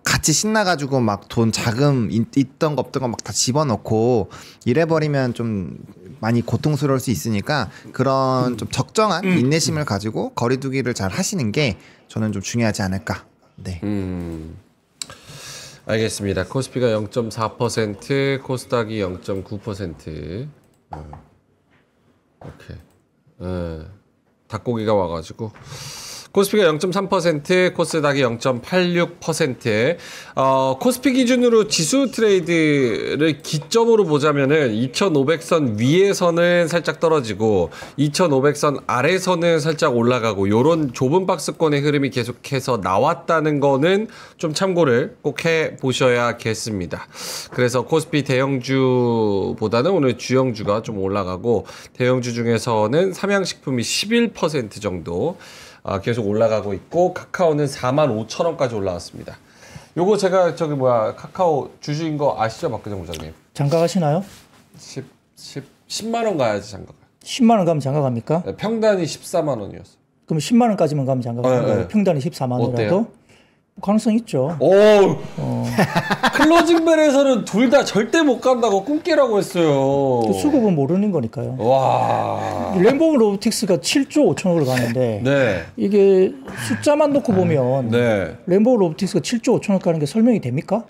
같이 신나가지고 막 돈 자금 있던 거 없던 거 막 다 집어넣고 이래버리면 좀 많이 고통스러울 수 있으니까, 그런 좀 적정한 인내심을 가지고 거리두기를 잘 하시는 게 저는 좀 중요하지 않을까. 네. 알겠습니다. 코스피가 0.4%, 코스닥이 0.9%. 오케이. 닭고기가 와가지고 코스피가 0.3%, 코스닥이 0.86%. 코스피 기준으로 지수 트레이드를 기점으로 보자면은 2,500선 위에서는 살짝 떨어지고 2,500선 아래서는 살짝 올라가고 요런 좁은 박스권의 흐름이 계속해서 나왔다는 거는 좀 참고를 꼭 해 보셔야겠습니다. 그래서 코스피 대형주보다는 오늘 주영주가 좀 올라가고 대형주 중에서는 삼양식품이 11% 정도 계속 올라가고 있고 카카오는 45,000원까지 올라왔습니다. 요거 제가 카카오 주주인 거 아시죠, 박근정 부장님? 장가 가시나요? 10만 원 가야지 장가. 10만 원 가면 장가 갑니까? 네, 평단이 14만 원이었어. 그럼 10만 원까지만 가면 장가 가는 거예요? 평단이 14만 원이라도? 가능성 있죠. 오, 클로징벨에서는 둘 다 절대 못 간다고 꿈깨라고 했어요. 수급은 모르는 거니까요. 와. 램보 로보틱스가 7조 5천억을 가는데 네. 이게 숫자만 놓고 보면 네. 램보 로보틱스가 7조 5천억 가는 게 설명이 됩니까?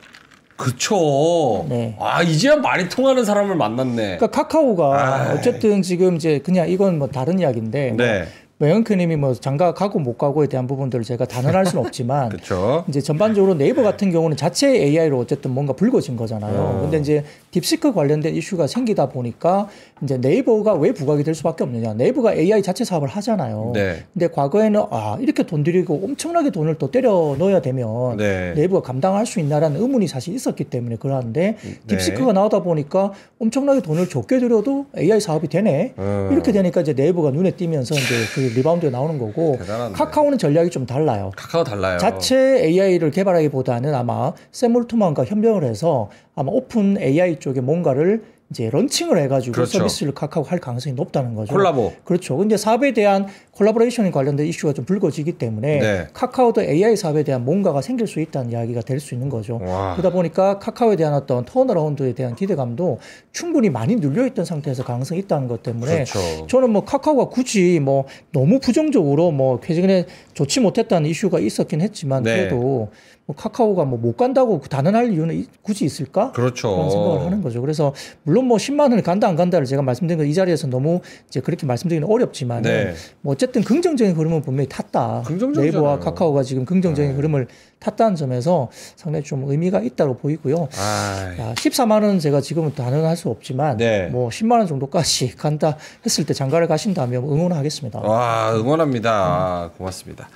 그쵸. 네. 이제야 말이 통하는 사람을 만났네. 그러니까 카카오가 어쨌든 지금 이제 그냥 이건 뭐 다른 이야기인데 네. 외형크님이 뭐 장가 가고 못 가고에 대한 부분들을 제가 단언할 수는 없지만 그쵸. 이제 전반적으로 네이버 같은 경우는 자체 AI로 어쨌든 뭔가 불거진 거잖아요. 근데 이제 딥시크 관련된 이슈가 생기다 보니까 이제 네이버가 왜 부각이 될 수밖에 없느냐. 네이버가 AI 자체 사업을 하잖아요. 네. 근데 과거에는 이렇게 돈 들이고 엄청나게 돈을 또 때려 넣어야 되면 네. 네이버가 감당할 수 있나라는 의문이 사실 있었기 때문에 그러는데 딥시크가 나오다 보니까 엄청나게 돈을 적게 들여도 AI 사업이 되네. 이렇게 되니까 이제 네이버가 눈에 띄면서 이제 그 리바운드에 나오는 거고 대단하네. 카카오는 전략이 좀 달라요. 카카오 달라요. 자체 AI를 개발하기보다는 아마 샘물트만과 협력을 해서 아마 오픈 AI 쪽에 뭔가를 이제 런칭을 해가지고 그렇죠. 서비스를 카카오 할 가능성이 높다는 거죠. 콜라보. 그렇죠. 근데 사업에 대한 콜라보레이션에 관련된 이슈가 좀 불거지기 때문에 네. 카카오도 AI 사업에 대한 뭔가가 생길 수 있다는 이야기가 될 수 있는 거죠. 와. 그러다 보니까 카카오에 대한 어떤 턴어라운드에 대한 기대감도 충분히 많이 눌려있던 상태에서 가능성이 있다는 것 때문에 그렇죠. 저는 뭐 카카오가 굳이 뭐 너무 부정적으로 뭐 최근에 좋지 못했다는 이슈가 있었긴 했지만 네. 그래도 뭐 카카오가 뭐 못 간다고 단언할 이유는 굳이 있을까? 그렇죠. 그런 생각을 하는 거죠. 그래서 물론 뭐 10만 원을 간다 안 간다를 제가 말씀드린 거 이 자리에서 너무 이제 그렇게 말씀드리기는 어렵지만 네. 뭐 어쨌든 긍정적인 흐름은 분명히 탔다. 긍정적이잖아요. 네이버와 카카오가 지금 긍정적인 흐름을 탔다는 점에서 상당히 좀 의미가 있다고 보이고요. 14만 원은 제가 지금은 단언할 수 없지만 네. 뭐 10만 원 정도까지 간다 했을 때 장가를 가신다면 응원하겠습니다. 와, 응원합니다. 고맙습니다.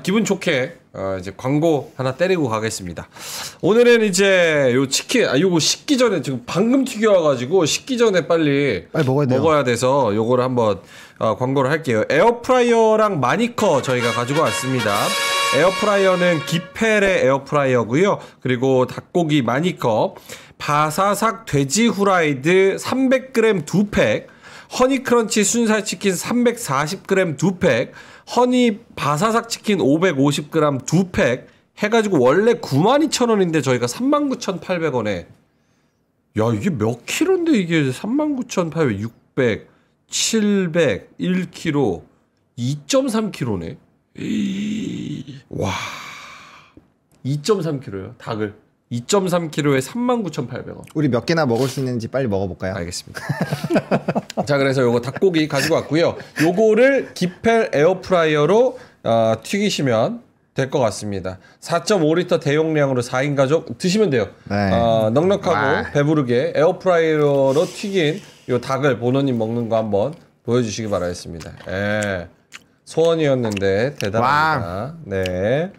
기분 좋게 이제 광고 하나 때리고 가겠습니다. 오늘은 이제 요 치킨, 요거 식기 전에 지금 방금 튀겨와가지고 식기 전에 빨리 먹어야 돼요. 먹어야 돼서 요거를 한번 광고를 할게요. 에어프라이어랑 마니커 저희가 가지고 왔습니다. 에어프라이어는 기펠의 에어프라이어고요. 그리고 닭고기 마니커, 바사삭 돼지 후라이드 300g 2팩, 허니크런치 순살치킨 340g 2팩, 허니 바사삭 치킨 550g 2팩 해가지고 원래 92,000원인데 저희가 39,800원에 야 이게 몇 킬로인데 이게 39,800, 600, 700, 1kg, 2.3kg네. 와 2.3kg요 닭을 2.3kg에 39,800원. 우리 몇 개나 먹을 수 있는지 빨리 먹어볼까요? 알겠습니다. 자, 그래서 요거 닭고기 가지고 왔고요. 요거를 기펠 에어프라이어로 튀기시면 될 것 같습니다. 4.5리터 대용량으로 4인 가족 드시면 돼요. 네. 넉넉하고 배부르게 에어프라이어로 튀긴 요 닭을 보노님 먹는 거 한번 보여주시기 바라겠습니다. 예. 소원이었는데 대단합니다. 네.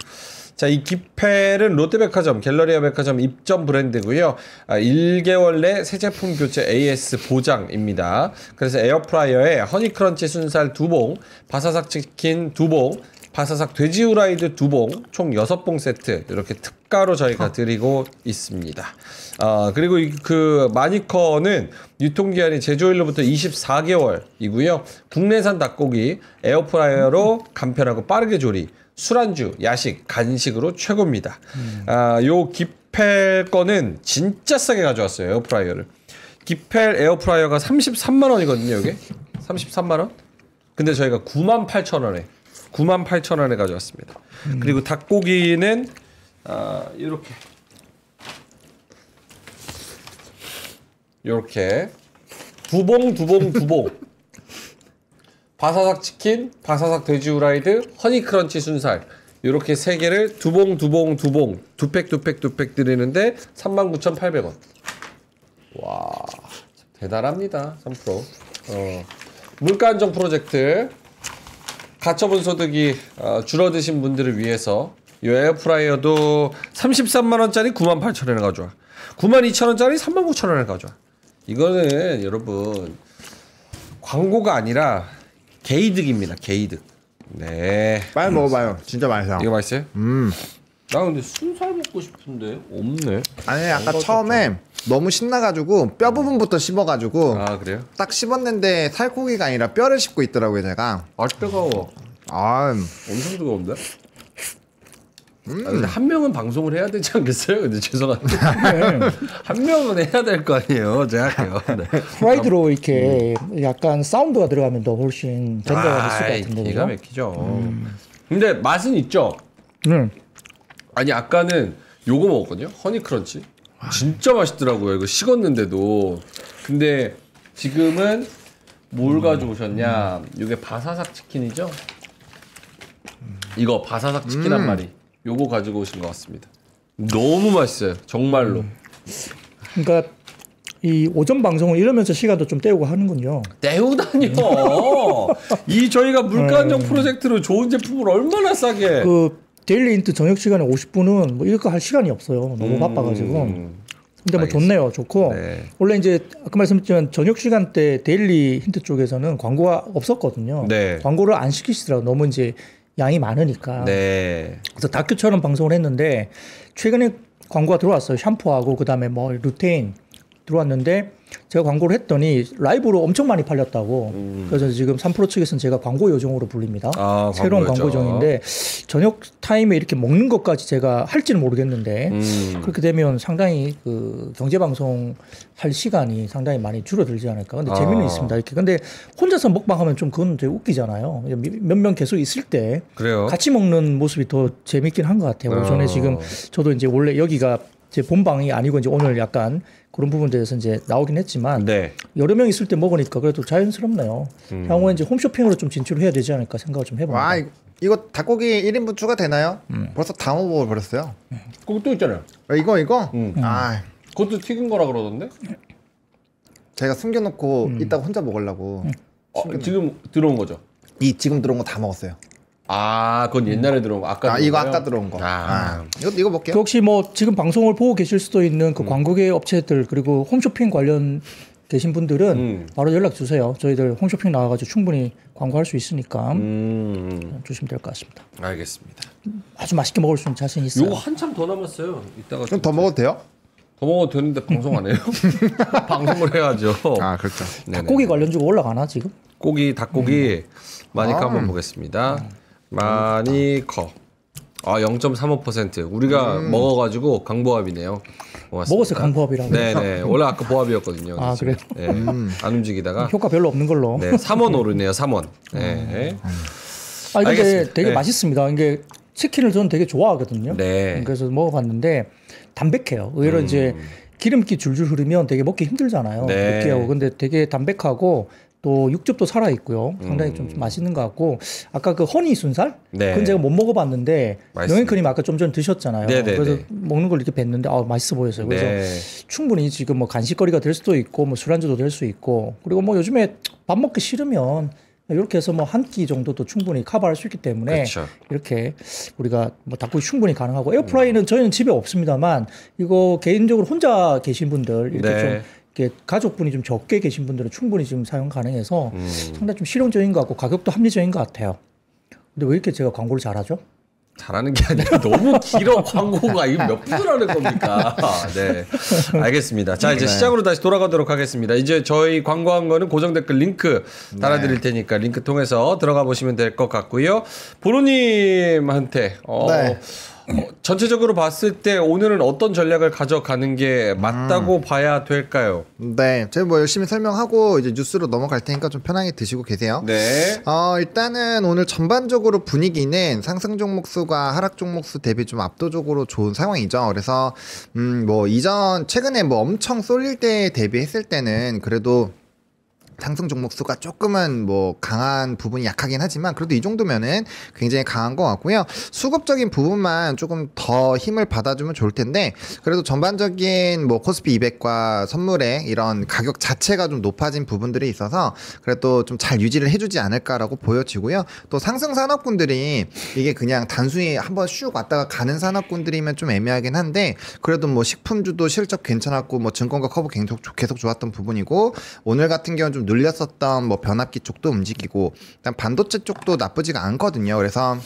자, 이 기펠은 롯데백화점, 갤러리아 백화점 입점 브랜드고요. 1개월 내 새 제품 교체 AS 보장입니다. 그래서 에어프라이어에 허니크런치 순살 2봉, 바사삭 치킨 2봉, 바사삭 돼지 후라이드 2봉, 총 6봉 세트 이렇게 특가로 저희가 드리고 있습니다. 그리고 그 마니커는 유통기한이 제조일로부터 24개월이고요. 국내산 닭고기 에어프라이어로 간편하고 빠르게 조리, 술안주, 야식, 간식으로 최고입니다. 요 기펠 거는 진짜 싸게 가져왔어요. 에어프라이어를. 기펠 에어프라이어가 33만 원이거든요. 이게 33만 원. 근데 저희가 98,000원에 98,000원에 가져왔습니다. 그리고 닭고기는 이렇게 요렇게 두봉 바사삭 치킨, 바사삭 돼지 후라이드, 허니 크런치 순살 요렇게 3개를 두봉 두팩 드리는데 39,800원. 와, 대단합니다. 3프로. 물가 안정 프로젝트. 가처분 소득이 줄어드신 분들을 위해서 이 에어프라이어도 33만 원짜리 98,000원에 가져와. 92,000원짜리 39,000원에 가져와. 이거는 여러분 광고가 아니라 개이득입니다. 개이득. 네. 빨리 먹어봐요. 진짜 맛있어요. 이거 맛있어요? 나 근데 순살 먹고 싶은데 없네. 아니 아까 처음에 너무 신나가지고 뼈 부분부터 씹어가지고 아 그래요? 딱 씹었는데 살코기가 아니라 뼈를 씹고 있더라고요 제가. 아 뜨거워. 아 엄청 뜨거운데? 아, 근데 한 명은 방송을 해야 되지 않겠어요? 근데 죄송한데 한 명은 해야 될 거 아니에요. 제가 할게요. 네. 프라이드로 이렇게 약간 사운드가 들어가면 더 훨씬 전달가 됐을 것 같은데. 기가 막히죠. 근데 맛은 있죠? 아니 아까는 요거 먹었거든요. 허니 크런치. 진짜 맛있더라고요. 이거 식었는데도. 근데 지금은 뭘 가져오셨냐? 이게 바사삭 치킨이죠? 이거 바사삭 치킨 한 마리. 요거 가지고 오신 것 같습니다. 너무 맛있어요. 정말로. 그러니까 이 오전 방송을 이러면서 시간도 좀 때우고 하는군요. 때우다니요. 이 저희가 물가안정 프로젝트로 좋은 제품을 얼마나 싸게. 그 데일리 인트 저녁 시간에 50분은 뭐 이거 할 시간이 없어요. 너무 바빠가지고. 근데 뭐 좋네요. 좋고. 네. 원래 이제 아까 말씀드렸지만 저녁 시간 때 데일리 힌트 쪽에서는 광고가 없었거든요. 네. 광고를 안 시키시더라고요. 너무 이제 양이 많으니까. 네. 그래서 다큐처럼 방송을 했는데 최근에 광고가 들어왔어요. 샴푸하고 그다음에 뭐 루테인 들어왔는데 제가 광고를 했더니 라이브로 엄청 많이 팔렸다고. 그래서 지금 3프로 측에서는 제가 광고 요정으로 불립니다. 아, 새로운 광고 요정. 광고 요정인데 저녁 타임에 이렇게 먹는 것까지 제가 할지는 모르겠는데 그렇게 되면 상당히 그 경제 방송 할 시간이 상당히 많이 줄어들지 않을까. 근데 재미는 있습니다. 이렇게. 근데 혼자서 먹방하면 좀 그건 되게 웃기잖아요. 몇 명 계속 있을 때 그래요. 같이 먹는 모습이 더 재밌긴 한 것 같아요. 오전에 지금 저도 이제 원래 여기가 제 본방이 아니고 이제 오늘 약간 그런 부분들에서 이제 나오긴 했지만 네. 여러 명 있을 때 먹으니까 그래도 자연스럽네요. 향후에 이제 홈쇼핑으로 좀 진출을 해야 되지 않을까 생각을 좀 해봅니다. 와 이거 닭고기 1인분 추가되나요? 벌써 다 먹어버렸어요. 그거 있잖아요. 이거? 아 그것도 튀긴 거라 그러던데? 제가 숨겨놓고 이따가 혼자 먹으려고 지금 들어온 거죠? 이 지금 들어온 거 다 먹었어요. 아, 그건 옛날에 들어온 거. 아까 들어온 이거 거요? 아까 들어온 거. 아. 이거 볼게요. 그 혹시 뭐 지금 방송을 보고 계실 수도 있는 그 광고계 업체들 그리고 홈쇼핑 관련 계신 분들은 바로 연락 주세요. 저희들 홈쇼핑 나와가지고 충분히 광고할 수 있으니까 주시면 될 것 같습니다. 알겠습니다. 아주 맛있게 먹을 수 있는 자신 있어요. 요거 한참 더 남았어요. 이따가 좀 더 먹어도 돼요? 더 먹어도 되는데 방송 안 해요? 방송을 해야죠. 아 그렇죠. 네네. 닭고기 관련주가 올라가나 지금? 닭고기 마니커 한번 보겠습니다. 마니커. 0.35%. 우리가 먹어가지고 강보합이네요. 고맙습니다. 먹었어요 강보합이라고. 네네. 원래 아까 보합이었거든요. 아, 지금. 그래요? 네. 안 움직이다가. 효과 별로 없는 걸로. 네. 3원 오르네요. 3원. 네. 근데 알겠습니다. 되게 네. 맛있습니다. 이게 치킨을 저는 되게 좋아하거든요. 네. 그래서 먹어봤는데 담백해요. 의외로 이제 기름기 줄줄 흐르면 되게 먹기 힘들잖아요. 네. 느끼하고. 근데 되게 담백하고 또 육즙도 살아 있고요. 상당히 좀 맛있는 것 같고 아까 그 허니 순살? 네. 그건 제가 못 먹어봤는데 맛있습니다. 영앤크림 아까 좀 전에 드셨잖아요. 네네네. 그래서 먹는 걸 이렇게 뵀는데 맛있어 보였어요. 그래서 네. 충분히 지금 뭐 간식거리가 될 수도 있고 뭐 술안주도 될 수 있고 그리고 뭐 요즘에 밥 먹기 싫으면 이렇게 해서 뭐 한 끼 정도도 충분히 커버할 수 있기 때문에 그쵸. 이렇게 우리가 뭐 닭고기 충분히 가능하고 에어프라이는 저희는 집에 없습니다만 이거 개인적으로 혼자 계신 분들 이렇게 네. 좀 이렇게 가족분이 좀 적게 계신 분들은 충분히 지금 사용 가능해서 상당히 좀 실용적인 것 같고 가격도 합리적인 것 같아요. 근데 왜 이렇게 제가 광고를 잘하죠? 잘하는 게 아니라 너무 길어 광고가 이거 몇 분을 하는 겁니까? 네, 알겠습니다. 자 이제 시작으로 다시 돌아가도록 하겠습니다. 이제 저희 광고한 거는 고정 댓글 링크 달아드릴 테니까 링크 통해서 들어가 보시면 될 것 같고요. 보로님한테 네. 전체적으로 봤을 때 오늘은 어떤 전략을 가져가는 게 맞다고 봐야 될까요? 네, 제가 뭐 열심히 설명하고 이제 뉴스로 넘어갈 테니까 좀 편하게 드시고 계세요. 네. 일단은 오늘 전반적으로 분위기는 상승 종목 수가 하락 종목 수 대비 좀 압도적으로 좋은 상황이죠. 그래서 뭐 이전 최근에 뭐 엄청 쏠릴 때 대비했을 때는 그래도 상승 종목 수가 조금은 뭐 강한 부분이 약하긴 하지만 그래도 이 정도면은 굉장히 강한 것 같고요. 수급적인 부분만 조금 더 힘을 받아주면 좋을 텐데 그래도 전반적인 뭐 코스피 200과 선물의 이런 가격 자체가 좀 높아진 부분들이 있어서 그래도 좀 잘 유지를 해주지 않을까라고 보여지고요. 또 상승 산업군들이 이게 그냥 단순히 한번 슉 왔다가 가는 산업군들이면 좀 애매하긴 한데 그래도 뭐 식품주도 실적 괜찮았고 뭐 증권가 커브 계속 좋았던 부분이고 오늘 같은 경우는 좀 눌렸었던 뭐 변압기 쪽도 움직이고 일단 반도체 쪽도 나쁘지가 않거든요. 그래서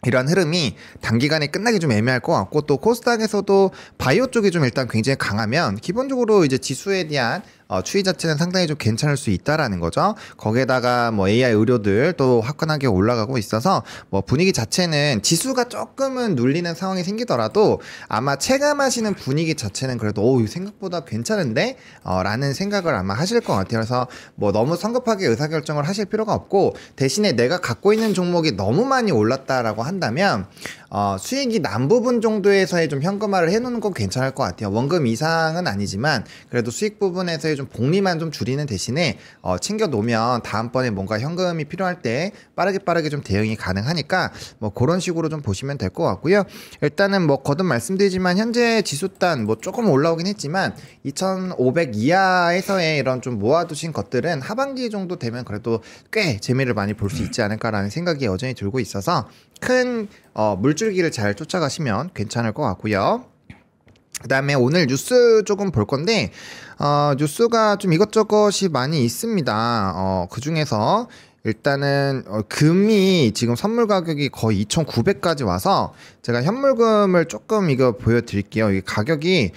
이런 흐름이 단기간에 끝나기 좀 애매할 것 같고 또 코스닥에서도 바이오 쪽이 좀 일단 굉장히 강하면 기본적으로 이제 지수에 대한 추이 자체는 상당히 좀 괜찮을 수 있다라는 거죠. 거기에다가 뭐 AI 의료들 또 화끈하게 올라가고 있어서 뭐 분위기 자체는 지수가 조금은 눌리는 상황이 생기더라도 아마 체감하시는 분위기 자체는 그래도 생각보다 괜찮은데? 라는 생각을 아마 하실 것 같아요. 그래서 뭐 너무 성급하게 의사결정을 하실 필요가 없고 대신에 내가 갖고 있는 종목이 너무 많이 올랐다라고 한다면 수익이 난 부분 정도에서의 좀 현금화를 해놓는 건 괜찮을 것 같아요. 원금 이상은 아니지만 그래도 수익 부분에서의 좀 복리만 좀 줄이는 대신에 챙겨 놓으면 다음번에 뭔가 현금이 필요할 때 빠르게 좀 대응이 가능하니까 뭐 그런 식으로 좀 보시면 될 것 같고요. 일단은 뭐 거듭 말씀드리지만 현재 지수단 뭐 조금 올라오긴 했지만 2,500 이하에서의 이런 좀 모아두신 것들은 하반기 정도 되면 그래도 꽤 재미를 많이 볼 수 있지 않을까라는 생각이 여전히 들고 있어서 큰 물줄기를 잘 쫓아가시면 괜찮을 것 같고요. 그 다음에 오늘 뉴스 조금 볼 건데 뉴스가 좀 이것저것이 많이 있습니다. 그 중에서 일단은 금이 지금 선물 가격이 거의 2,900까지 와서 제가 현물금을 조금 이거 보여드릴게요. 이 가격이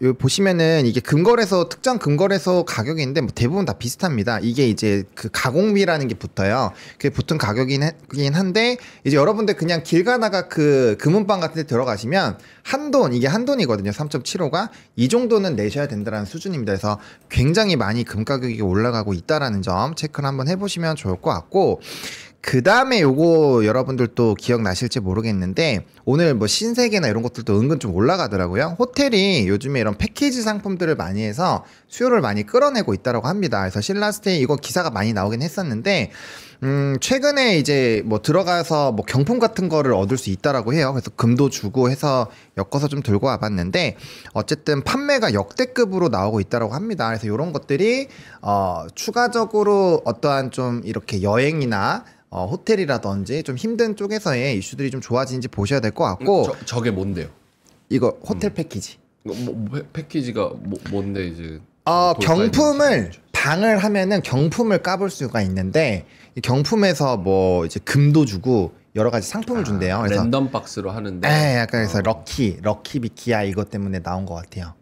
여기 보시면은 이게 금거래소 특정 금거래소 가격인데 뭐 대부분 다 비슷합니다. 이게 이제 그 가공비라는 게 붙어요. 그게 붙은 가격이긴 한데 이제 여러분들 그냥 길 가다가 그 금은방 같은 데 들어가시면 한돈 이게 한돈이거든요. 3.75가 이 정도는 내셔야 된다는 수준입니다. 그래서 굉장히 많이 금 가격이 올라가고 있다라는 점 체크를 한번 해보시면 좋을 것 같고 그 다음에 요거 여러분들도 기억나실지 모르겠는데 오늘 뭐 신세계나 이런 것들도 은근 좀 올라가더라고요. 호텔이 요즘에 이런 패키지 상품들을 많이 해서 수요를 많이 끌어내고 있다고 합니다. 그래서 신라스테이 이거 기사가 많이 나오긴 했었는데 최근에 이제 뭐 들어가서 뭐 경품 같은 거를 얻을 수 있다라고 해요. 그래서 금도 주고 해서 엮어서 좀 들고 와봤는데 어쨌든 판매가 역대급으로 나오고 있다라고 합니다. 그래서 이런 것들이 추가적으로 어떠한 좀 이렇게 여행이나 호텔이라든지 좀 힘든 쪽에서의 이슈들이 좀 좋아지는지 보셔야 될 것 같고 저게 뭔데요? 이거 호텔 패키지. 패키지가 뭔데 이제? 경품을 방을 하면은 경품을 까볼 수가 있는데 이 경품에서 뭐 이제 금도 주고 여러 가지 상품을 준대요. 그래서 랜덤 박스로 하는데. 네, 약간 그래서 럭키 비키야 이것 때문에 나온 것 같아요.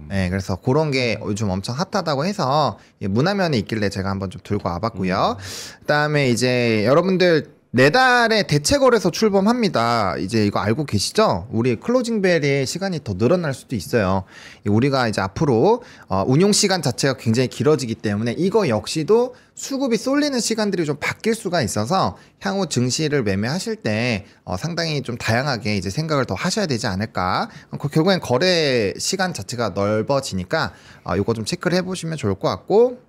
네, 그래서 그런 게 요즘 엄청 핫하다고 해서 문화면에 있길래 제가 한번 좀 들고 와봤고요. 그다음에 이제 여러분들 내달에 대체거래소 출범합니다. 이제 이거 알고 계시죠? 우리 클로징벨의 시간이 더 늘어날 수도 있어요. 우리가 이제 앞으로 운용 시간 자체가 굉장히 길어지기 때문에 이거 역시도 수급이 쏠리는 시간들이 좀 바뀔 수가 있어서 향후 증시를 매매하실 때 상당히 좀 다양하게 이제 생각을 더 하셔야 되지 않을까. 결국엔 거래 시간 자체가 넓어지니까 이거 좀 체크를 해보시면 좋을 것 같고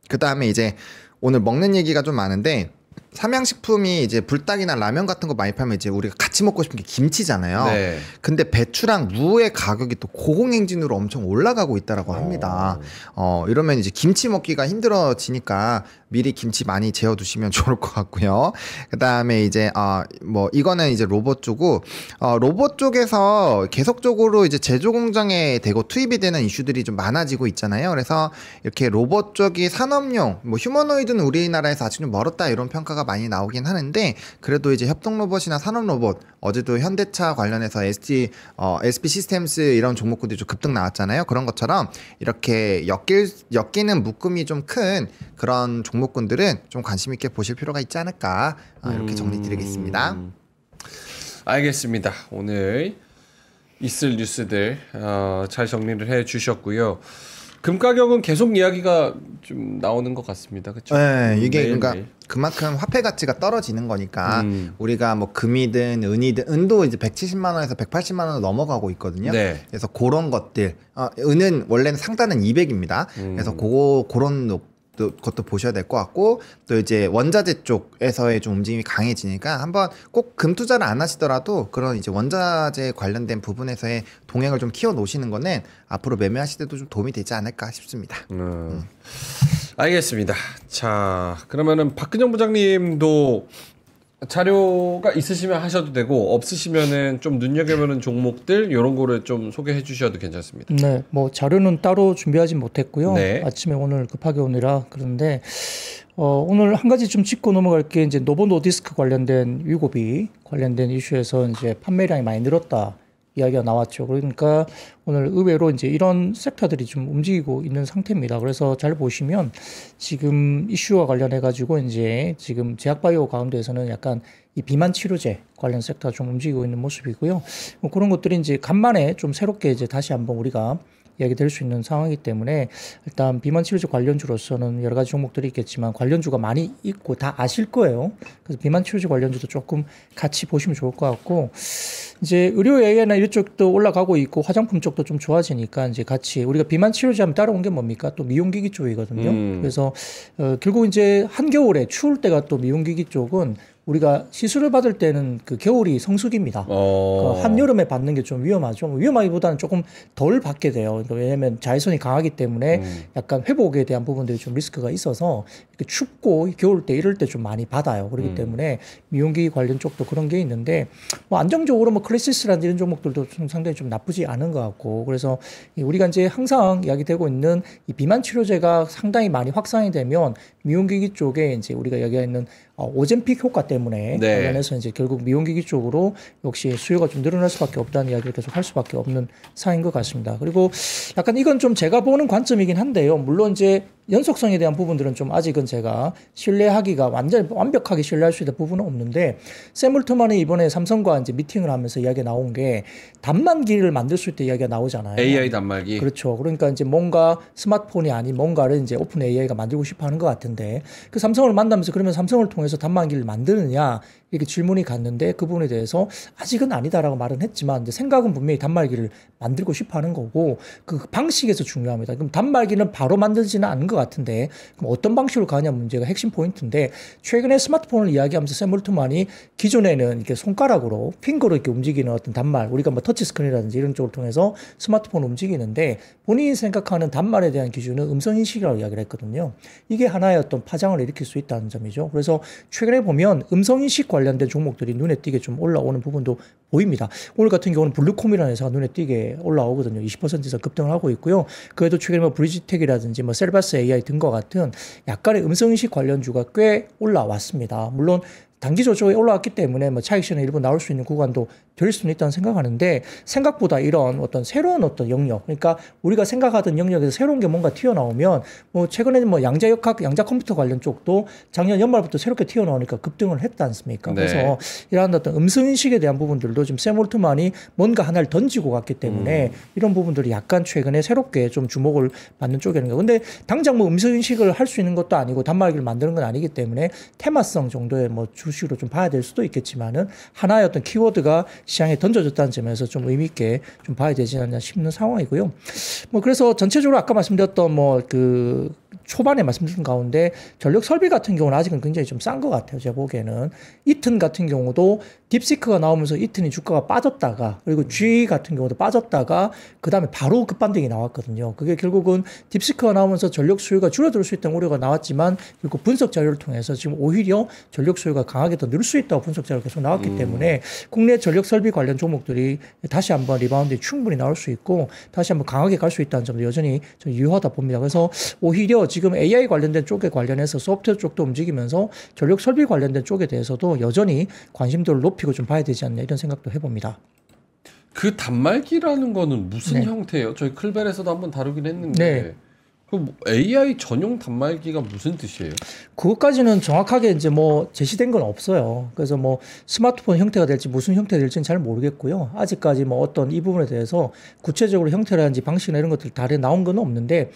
그 다음에 이제 오늘 먹는 얘기가 좀 많은데 삼양식품이 이제 불닭이나 라면 같은 거 많이 팔면 이제 우리가 같이 먹고 싶은 게 김치잖아요. 네. 근데 배추랑 무의 가격이 또 고공행진으로 엄청 올라가고 있다라고 합니다. 이러면 이제 김치 먹기가 힘들어지니까 미리 김치 많이 재워 두시면 좋을 것 같고요. 그다음에 이제 뭐 이거는 이제 로봇 쪽이고 로봇 쪽에서 계속적으로 이제 제조 공장에 대고 투입이 되는 이슈들이 좀 많아지고 있잖아요. 그래서 이렇게 로봇 쪽이 산업용 뭐 휴머노이드는 우리나라에서 아직 좀 멀었다 이런 평가가 많이 나오긴 하는데 그래도 이제 협동 로봇이나 산업 로봇 어제도 현대차 관련해서 SP 시스템스 이런 종목들이 좀 급등 나왔잖아요. 그런 것처럼 이렇게 엮이는 묶음이 좀 큰 그런 종목군들은 좀 관심 있게 보실 필요가 있지 않을까 이렇게 정리 드리겠습니다. 알겠습니다. 오늘 있을 뉴스들 잘 정리를 해 주셨고요. 금 가격은 계속 이야기가 좀 나오는 것 같습니다. 그렇죠? 네, 이게 매일, 그러니까 매일. 그만큼 화폐 가치가 떨어지는 거니까 우리가 뭐 금이든 은이든 은도 이제 170만 원에서 180만 원으로 넘어가고 있거든요. 네. 그래서 그런 것들 은은 원래는 상단은 200입니다. 그래서 그런 것도 보셔야 될 것 같고 또 이제 원자재 쪽에서의 좀 움직임이 강해지니까 한번 꼭 금 투자를 안 하시더라도 그런 이제 원자재 관련된 부분에서의 동행을 좀 키워 놓으시는 거는 앞으로 매매하실 때도 좀 도움이 되지 않을까 싶습니다. 알겠습니다. 자, 그러면은 박근영 부장님도 자료가 있으시면 하셔도 되고 없으시면은 좀 눈여겨보는 종목들 이런 거를 좀 소개해 주셔도 괜찮습니다. 네, 뭐 자료는 따로 준비하지 못했고요. 네. 아침에 오늘 급하게 오느라 그런데 오늘 한 가지 좀 짚고 넘어갈 게 이제 노보 노디스크 관련된 위고비 관련된 이슈에서 이제 판매량이 많이 늘었다. 이야기가 나왔죠. 그러니까 오늘 의외로 이제 이런 섹터들이 좀 움직이고 있는 상태입니다. 그래서 잘 보시면 지금 이슈와 관련해 가지고 이제 지금 제약바이오 가운데에서는 약간 이 비만 치료제 관련 섹터가 좀 움직이고 있는 모습이고요. 뭐 그런 것들이 이제 간만에 좀 새롭게 이제 다시 한번 우리가 이야기될 수 있는 상황이기 때문에 일단 비만 치료제 관련주로서는 여러 가지 종목들이 있겠지만 관련주가 많이 있고 다 아실 거예요. 그래서 비만 치료제 관련주도 조금 같이 보시면 좋을 것 같고 이제 의료 AI나 이쪽도 올라가고 있고 화장품 쪽도 좀 좋아지니까 이제 같이 우리가 비만 치료제 하면 따라온 게 뭡니까? 또 미용기기 쪽이거든요. 그래서 결국 이제 한겨울에 추울 때가 또 미용기기 쪽은 우리가 시술을 받을 때는 그 겨울이 성수기입니다. 그 한여름에 받는 게 좀 위험하죠. 위험하기보다는 조금 덜 받게 돼요. 왜냐하면 자외선이 강하기 때문에 약간 회복에 대한 부분들이 좀 리스크가 있어서 이렇게 춥고 겨울 때 이럴 때 좀 많이 받아요. 그렇기 때문에 미용기기 관련 쪽도 그런 게 있는데 뭐 안정적으로 뭐 클래시스라는 이런 종목들도 좀 상당히 좀 나쁘지 않은 것 같고 그래서 우리가 이제 항상 이야기되고 있는 이 비만 치료제가 상당히 많이 확산이 되면 미용기기 쪽에 이제 우리가 여기가 있는 오젬픽 효과 때문에 네. 관련해서 이제 결국 미용기기 쪽으로 역시 수요가 좀 늘어날 수밖에 없다는 이야기를 계속 할 수밖에 없는 상황인 것 같습니다. 그리고 약간 이건 좀 제가 보는 관점이긴 한데요. 물론 이제 연속성에 대한 부분들은 좀 아직은 제가 신뢰하기가 완벽하게 신뢰할 수 있는 부분은 없는데 샘 올트만이 이번에 삼성과 이제 미팅을 하면서 이야기가 나온 게 단말기를 만들 수 있다 이야기가 나오잖아요. AI 단말기. 그렇죠. 그러니까 이제 뭔가 스마트폰이 아닌 뭔가를 이제 오픈 AI가 만들고 싶어 하는 것 같은데 그 삼성을 만나면서 그러면 삼성을 통해서 단말기를 만드느냐 이렇게 질문이 갔는데 그 부분에 대해서 아직은 아니다라고 말은 했지만 이제 생각은 분명히 단말기를 만들고 싶어 하는 거고 그 방식에서 중요합니다. 그럼 단말기는 바로 만들지는 않은 것 같은데 그럼 어떤 방식으로 가냐 문제가 핵심 포인트인데 최근에 스마트폰을 이야기하면서 샘 올트만이 기존에는 이렇게 손가락으로 핑거로 이렇게 움직이는 어떤 단말 우리가 뭐 터치스크린이라든지 이런 쪽을 통해서 스마트폰을 움직이는데 본인이 생각하는 단말에 대한 기준은 음성인식이라고 이야기를 했거든요. 이게 하나의 어떤 파장을 일으킬 수 있다는 점이죠. 그래서 최근에 보면 음성인식 관련된 종목들이 눈에 띄게 좀 올라오는 부분도 보입니다. 오늘 같은 경우는 블루콤이라는 회사가 눈에 띄게 올라오거든요. 20% 이상 급등을 하고 있고요. 그래도 최근에 뭐 브리지텍이라든지 뭐 셀바스 AI 등과 같은 약간의 음성인식 관련주가 꽤 올라왔습니다. 물론 단기적으로 올라왔기 때문에 뭐 차익 실현이 일부 나올 수 있는 구간도 될 수는 있다는 생각하는데 생각보다 이런 어떤 새로운 어떤 영역 그러니까 우리가 생각하던 영역에서 새로운 게 뭔가 튀어나오면 뭐 최근에는 뭐 양자 컴퓨터 관련 쪽도 작년 연말부터 새롭게 튀어나오니까 급등을 했지 않습니까? 네. 그래서 이러한 어떤 음성인식에 대한 부분들도 지금 샘 올트만이 뭔가 하나를 던지고 갔기 때문에 이런 부분들이 약간 최근에 새롭게 좀 주목을 받는 쪽이라는 거예요. 근데 당장 뭐 음성인식을 할 수 있는 것도 아니고 단말기를 만드는 건 아니기 때문에 테마성 정도의 뭐 주식으로 좀 봐야 될 수도 있겠지만은 하나의 어떤 키워드가 시장에 던져졌다는 점에서 좀 의미 있게 좀 봐야 되지 않나 싶는 상황이고요. 뭐 그래서 전체적으로 아까 말씀드렸던 뭐 그 초반에 말씀드린 가운데 전력 설비 같은 경우는 아직은 굉장히 좀 싼 것 같아요. 제가 보기에는 이튼 같은 경우도 딥시크가 나오면서 이튼이 주가가 빠졌다가 그리고 G 같은 경우도 빠졌다가 그 다음에 바로 급반등이 나왔거든요. 그게 결국은 딥시크가 나오면서 전력 수요가 줄어들 수 있다는 우려가 나왔지만 결국 분석 자료를 통해서 지금 오히려 전력 수요가 강하게 더 늘 수 있다고 분석 자료가 계속 나왔기 때문에 국내 전력 설비 관련 종목들이 다시 한번 리바운드에 충분히 나올 수 있고 다시 한번 강하게 갈 수 있다는 점도 여전히 좀 유효하다 봅니다. 그래서 오히려 지금 AI 관련된 쪽에 관련해서 소프트웨어 쪽도 움직이면서 전력 설비 관련된 쪽에 대해서도 여전히 관심도를 높이고 좀 봐야 되지 않나 이런 생각도 해봅니다. 그 단말기라는 거는 무슨 네. 형태예요? 저희 클벨에서도 한번 다루긴 했는데 그럼 AI 전용 단말기가 무슨 뜻이에요? 그것까지는 정확하게 이제 뭐 제시된 건 없어요. 그래서 뭐 스마트폰 형태가 될지 무슨 형태가 될지는 잘 모르겠고요. 아직까지 뭐 어떤 이 부분에 대해서 구체적으로 형태라든지 방식이나 이런 것들 다 나온 건 없는데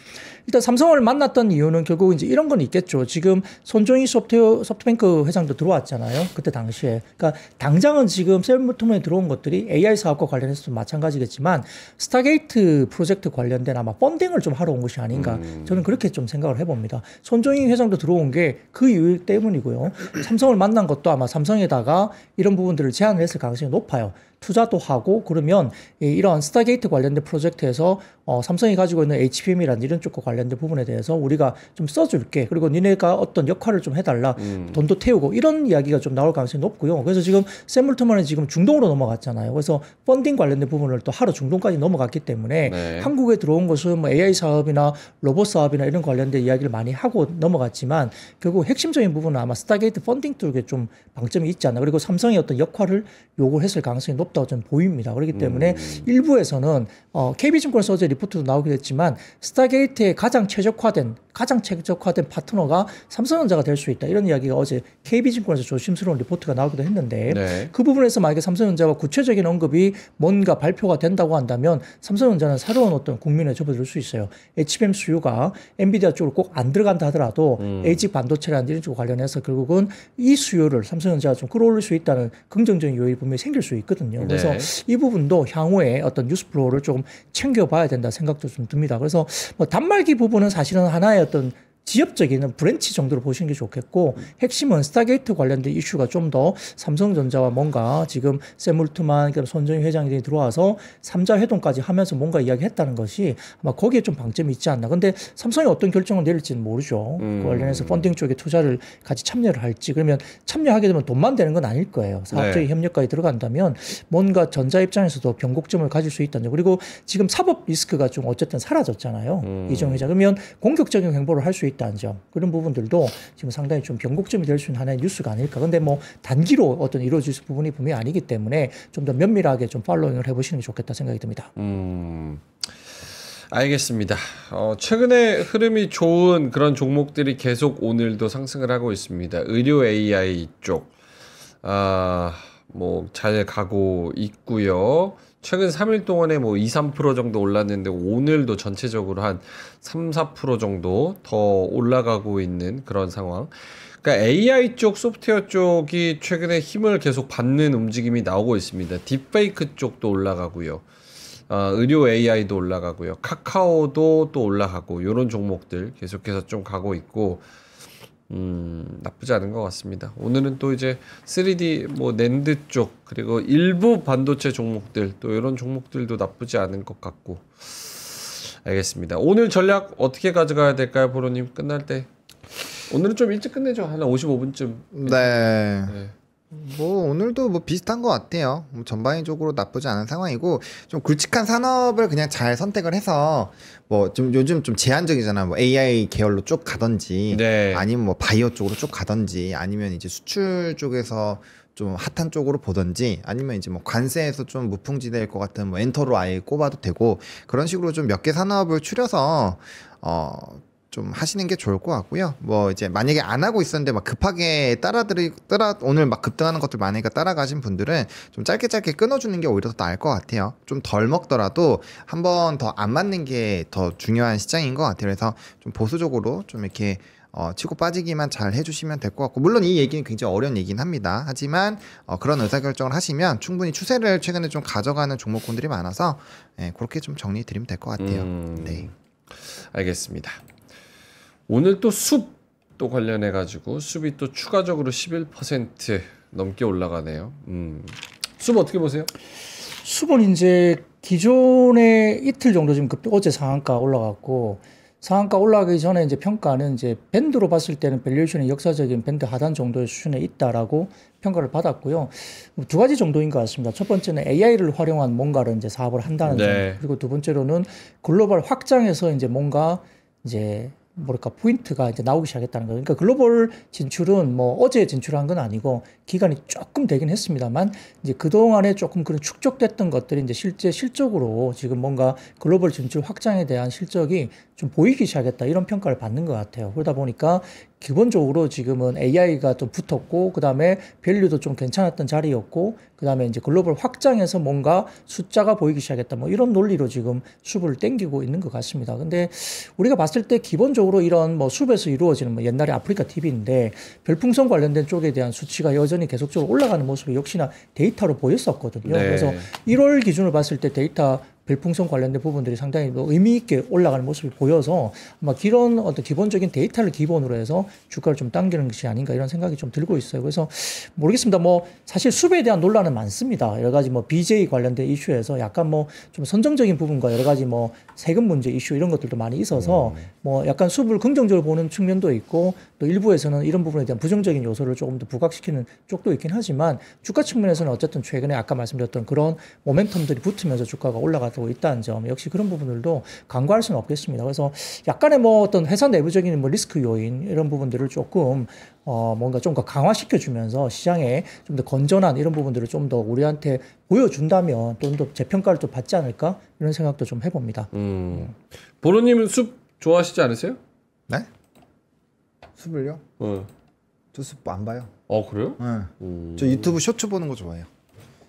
일단 삼성을 만났던 이유는 결국 이제 이런 건 있겠죠. 지금 손정희 소프트뱅크 회장도 들어왔잖아요. 그때 당시에. 그러니까 당장은 지금 셀프투먼에 들어온 것들이 AI 사업과 관련해서도 마찬가지겠지만 스타게이트 프로젝트 관련된 아마 펀딩을 좀 하러 온 것이 아닌가. 저는 그렇게 좀 생각을 해봅니다. 손정희 회장도 들어온 게 그 이유 때문이고요. 삼성을 만난 것도 아마 삼성에다가 이런 부분들을 제안을 했을 가능성이 높아요. 투자도 하고 그러면 이런 스타게이트 관련된 프로젝트에서 삼성이 가지고 있는 HBM이라는 이런 쪽과 관련된 부분에 대해서 우리가 좀 써줄게. 그리고 니네가 어떤 역할을 좀 해달라. 돈도 태우고 이런 이야기가 좀 나올 가능성이 높고요. 그래서 지금 샘물트먼은 지금 중동으로 넘어갔잖아요. 그래서 펀딩 관련된 부분을 또 하루 중동까지 넘어갔기 때문에 네. 한국에 들어온 것은 뭐 AI 사업이나 로봇 사업이나 이런 관련된 이야기를 많이 하고 넘어갔지만 결국 핵심적인 부분은 아마 스타게이트 펀딩 쪽에 좀 방점이 있지 않나. 그리고 삼성의 어떤 역할을 요구했을 가능성이 높다고 저는 보입니다. 그렇기 때문에 일부에서는 KB증권에서 어제 리포트도 나오기도 했지만 스타게이트의 가장 최적화된 파트너가 삼성전자가 될 수 있다. 이런 이야기가 어제 KB증권에서 조심스러운 리포트가 나오기도 했는데 네. 그 부분에서 만약에 삼성전자와 구체적인 언급이 뭔가 발표가 된다고 한다면 삼성전자는 새로운 어떤 국민에 접어들 수 있어요. HBM 수요가 엔비디아 쪽으로 꼭 안 들어간다 하더라도 LG 반도체라는 이런 쪽 관련해서 결국은 이 수요를 삼성전자가 좀 끌어올릴 수 있다는 긍정적인 요인이 분명히 생길 수 있거든요. 그래서 이 부분도 향후에 어떤 뉴스 플로우를 좀 챙겨봐야 된다 생각도 좀 듭니다. 그래서 뭐 단말기 부분은 사실은 하나의 어떤 지엽적인 브랜치 정도로 보시는 게 좋겠고 핵심은 스타게이트 관련된 이슈가 좀 더 삼성전자와 뭔가 지금 샘물트만 손정희 회장이 들어와서 3자 회동까지 하면서 뭔가 이야기했다는 것이 아마 거기에 좀 방점이 있지 않나. 근데 삼성이 어떤 결정을 내릴지는 모르죠. 그 관련해서 펀딩 쪽에 투자를 같이 참여를 할지 그러면 참여하게 되면 돈만 되는 건 아닐 거예요. 사업적인 협력까지 들어간다면 뭔가 전자 입장에서도 변곡점을 가질 수 있다는 점. 그리고 지금 사법 리스크가 좀 어쨌든 사라졌잖아요. 이정 회장. 그러면 공격적인 행보를 할 수 있다는 점. 그런 부분들도 지금 상당히 좀 변곡점이 될 수 있는 하나의 뉴스가 아닐까. 근데 뭐 단기로 어떤 이루어질 부분이 분명히 아니기 때문에 좀 더 면밀하게 좀 팔로잉을 해보시는 게 좋겠다 생각이 듭니다. 알겠습니다. 최근에 흐름이 좋은 그런 종목들이 계속 오늘도 상승을 하고 있습니다. 의료 AI 쪽, 뭐 잘 가고 있고요. 최근 3일 동안에 뭐 2, 3% 정도 올랐는데 오늘도 전체적으로 한 3, 4% 정도 더 올라가고 있는 그런 상황. 그러니까 AI 쪽, 소프트웨어 쪽이 최근에 힘을 계속 받는 움직임이 나오고 있습니다. 딥페이크 쪽도 올라가고요. 의료 AI도 올라가고요. 카카오도 또 올라가고 이런 종목들 계속해서 좀 가고 있고 나쁘지 않은 것 같습니다. 오늘은 또 이제 3D 뭐 낸드 쪽 그리고 일부 반도체 종목들 또 이런 종목들도 나쁘지 않은 것 같고 알겠습니다. 오늘 전략 어떻게 가져가야 될까요, 보로님? 끝날 때 오늘은 좀 일찍 끝내죠. 한 55분쯤. 네. 뭐 오늘도 뭐 비슷한 것 같아요. 뭐 전반적으로 나쁘지 않은 상황이고 좀 굵직한 산업을 그냥 잘 선택을 해서 뭐 좀 요즘 좀 제한적이잖아. 뭐 AI 계열로 쭉 가든지 네. 아니면 뭐 바이오 쪽으로 쭉 가든지 아니면 이제 수출 쪽에서 좀 핫한 쪽으로 보든지 아니면 이제 뭐 관세에서 좀 무풍지대일 것 같은 뭐 엔터로 아예 꼽아도 되고 그런 식으로 좀 몇 개 산업을 추려서 좀 하시는 게 좋을 것 같고요. 뭐 이제 만약에 안 하고 있었는데 막 급하게 오늘 막 급등하는 것들 많으니까 따라가신 분들은 좀 짧게 끊어주는 게 오히려 더 나을 것 같아요. 좀 덜 먹더라도 한 번 더 안 맞는 게 더 중요한 시장인 것 같아요. 그래서 좀 보수적으로 좀 이렇게 치고 빠지기만 잘 해주시면 될 것 같고 물론 이 얘기는 굉장히 어려운 얘기긴 합니다. 하지만 그런 의사결정을 하시면 충분히 추세를 최근에 좀 가져가는 종목군들이 많아서 그렇게 좀 정리해 드리면 될 것 같아요. 네. 알겠습니다. 오늘 또 숲도 관련해 가지고 숲이 또 추가적으로 11% 넘게 올라가네요. 숲 어떻게 보세요? 숲은 이제 기존에 이틀 정도 지금 어제 상한가 올라갔고 상한가 올라가기 전에 이제 평가는 이제 밴드로 봤을 때는 밸류에이션이 역사적인 밴드 하단 정도의 수준에 있다라고 평가를 받았고요. 두 가지 정도인 것 같습니다. 첫 번째는 AI를 활용한 뭔가를 이제 사업을 한다는 점. 그리고 두 번째로는 글로벌 확장해서 이제 뭔가 이제 뭐랄까 포인트가 이제 나오기 시작했다는 거예요. 그러니까 글로벌 진출은 뭐 어제 진출한 건 아니고 기간이 조금 되긴 했습니다만 이제 그 동안에 조금 그런 축적됐던 것들이 이제 실적으로 지금 뭔가 글로벌 진출 확장에 대한 실적이 좀 보이기 시작했다 이런 평가를 받는 것 같아요. 그러다 보니까 기본적으로 지금은 AI가 좀 붙었고 그다음에 밸류도 좀 괜찮았던 자리였고 그다음에 이제 글로벌 확장에서 뭔가 숫자가 보이기 시작했다 뭐 이런 논리로 지금 숲을 땡기고 있는 것 같습니다. 근데 우리가 봤을 때 기본적으로 이런 뭐 숲에서 이루어지는 뭐 옛날에 아프리카 TV인데 별풍선 관련된 쪽에 대한 수치가 여전히 계속적으로 올라가는 모습이 역시나 데이터로 보였었거든요. 네. 그래서 1월 기준으로 봤을 때 데이터 별풍선 관련된 부분들이 상당히 의미 있게 올라가는 모습이 보여서 아마 이런 어떤 기본적인 데이터를 기본으로 해서 주가를 좀 당기는 것이 아닌가 이런 생각이 좀 들고 있어요. 그래서 모르겠습니다. 뭐 사실 숲에 대한 논란은 많습니다. 여러 가지 뭐 BJ 관련된 이슈에서 약간 뭐 좀 선정적인 부분과 여러 가지 뭐 세금 문제 이슈 이런 것들도 많이 있어서 뭐 약간 숲을 긍정적으로 보는 측면도 있고 또 일부에서는 이런 부분에 대한 부정적인 요소를 조금 더 부각시키는 쪽도 있긴 하지만 주가 측면에서는 어쨌든 최근에 아까 말씀드렸던 그런 모멘텀들이 붙으면서 주가가 올라가고 있다는 점 역시 그런 부분들도 간과할 수는 없겠습니다. 그래서 약간의 뭐 어떤 회사 내부적인 뭐 리스크 요인 이런 부분들을 조금 뭔가 좀 더 강화시켜주면서 시장에 좀 더 건전한 이런 부분들을 좀 더 우리한테 보여준다면 좀 더 재평가를 또 받지 않을까 이런 생각도 좀 해봅니다. 보로님은 숲 좋아하시지 않으세요? 네? 숲을요? 어. 저 숲 안 봐요. 그래요? 네. 저 유튜브 쇼츠 보는 거 좋아해요.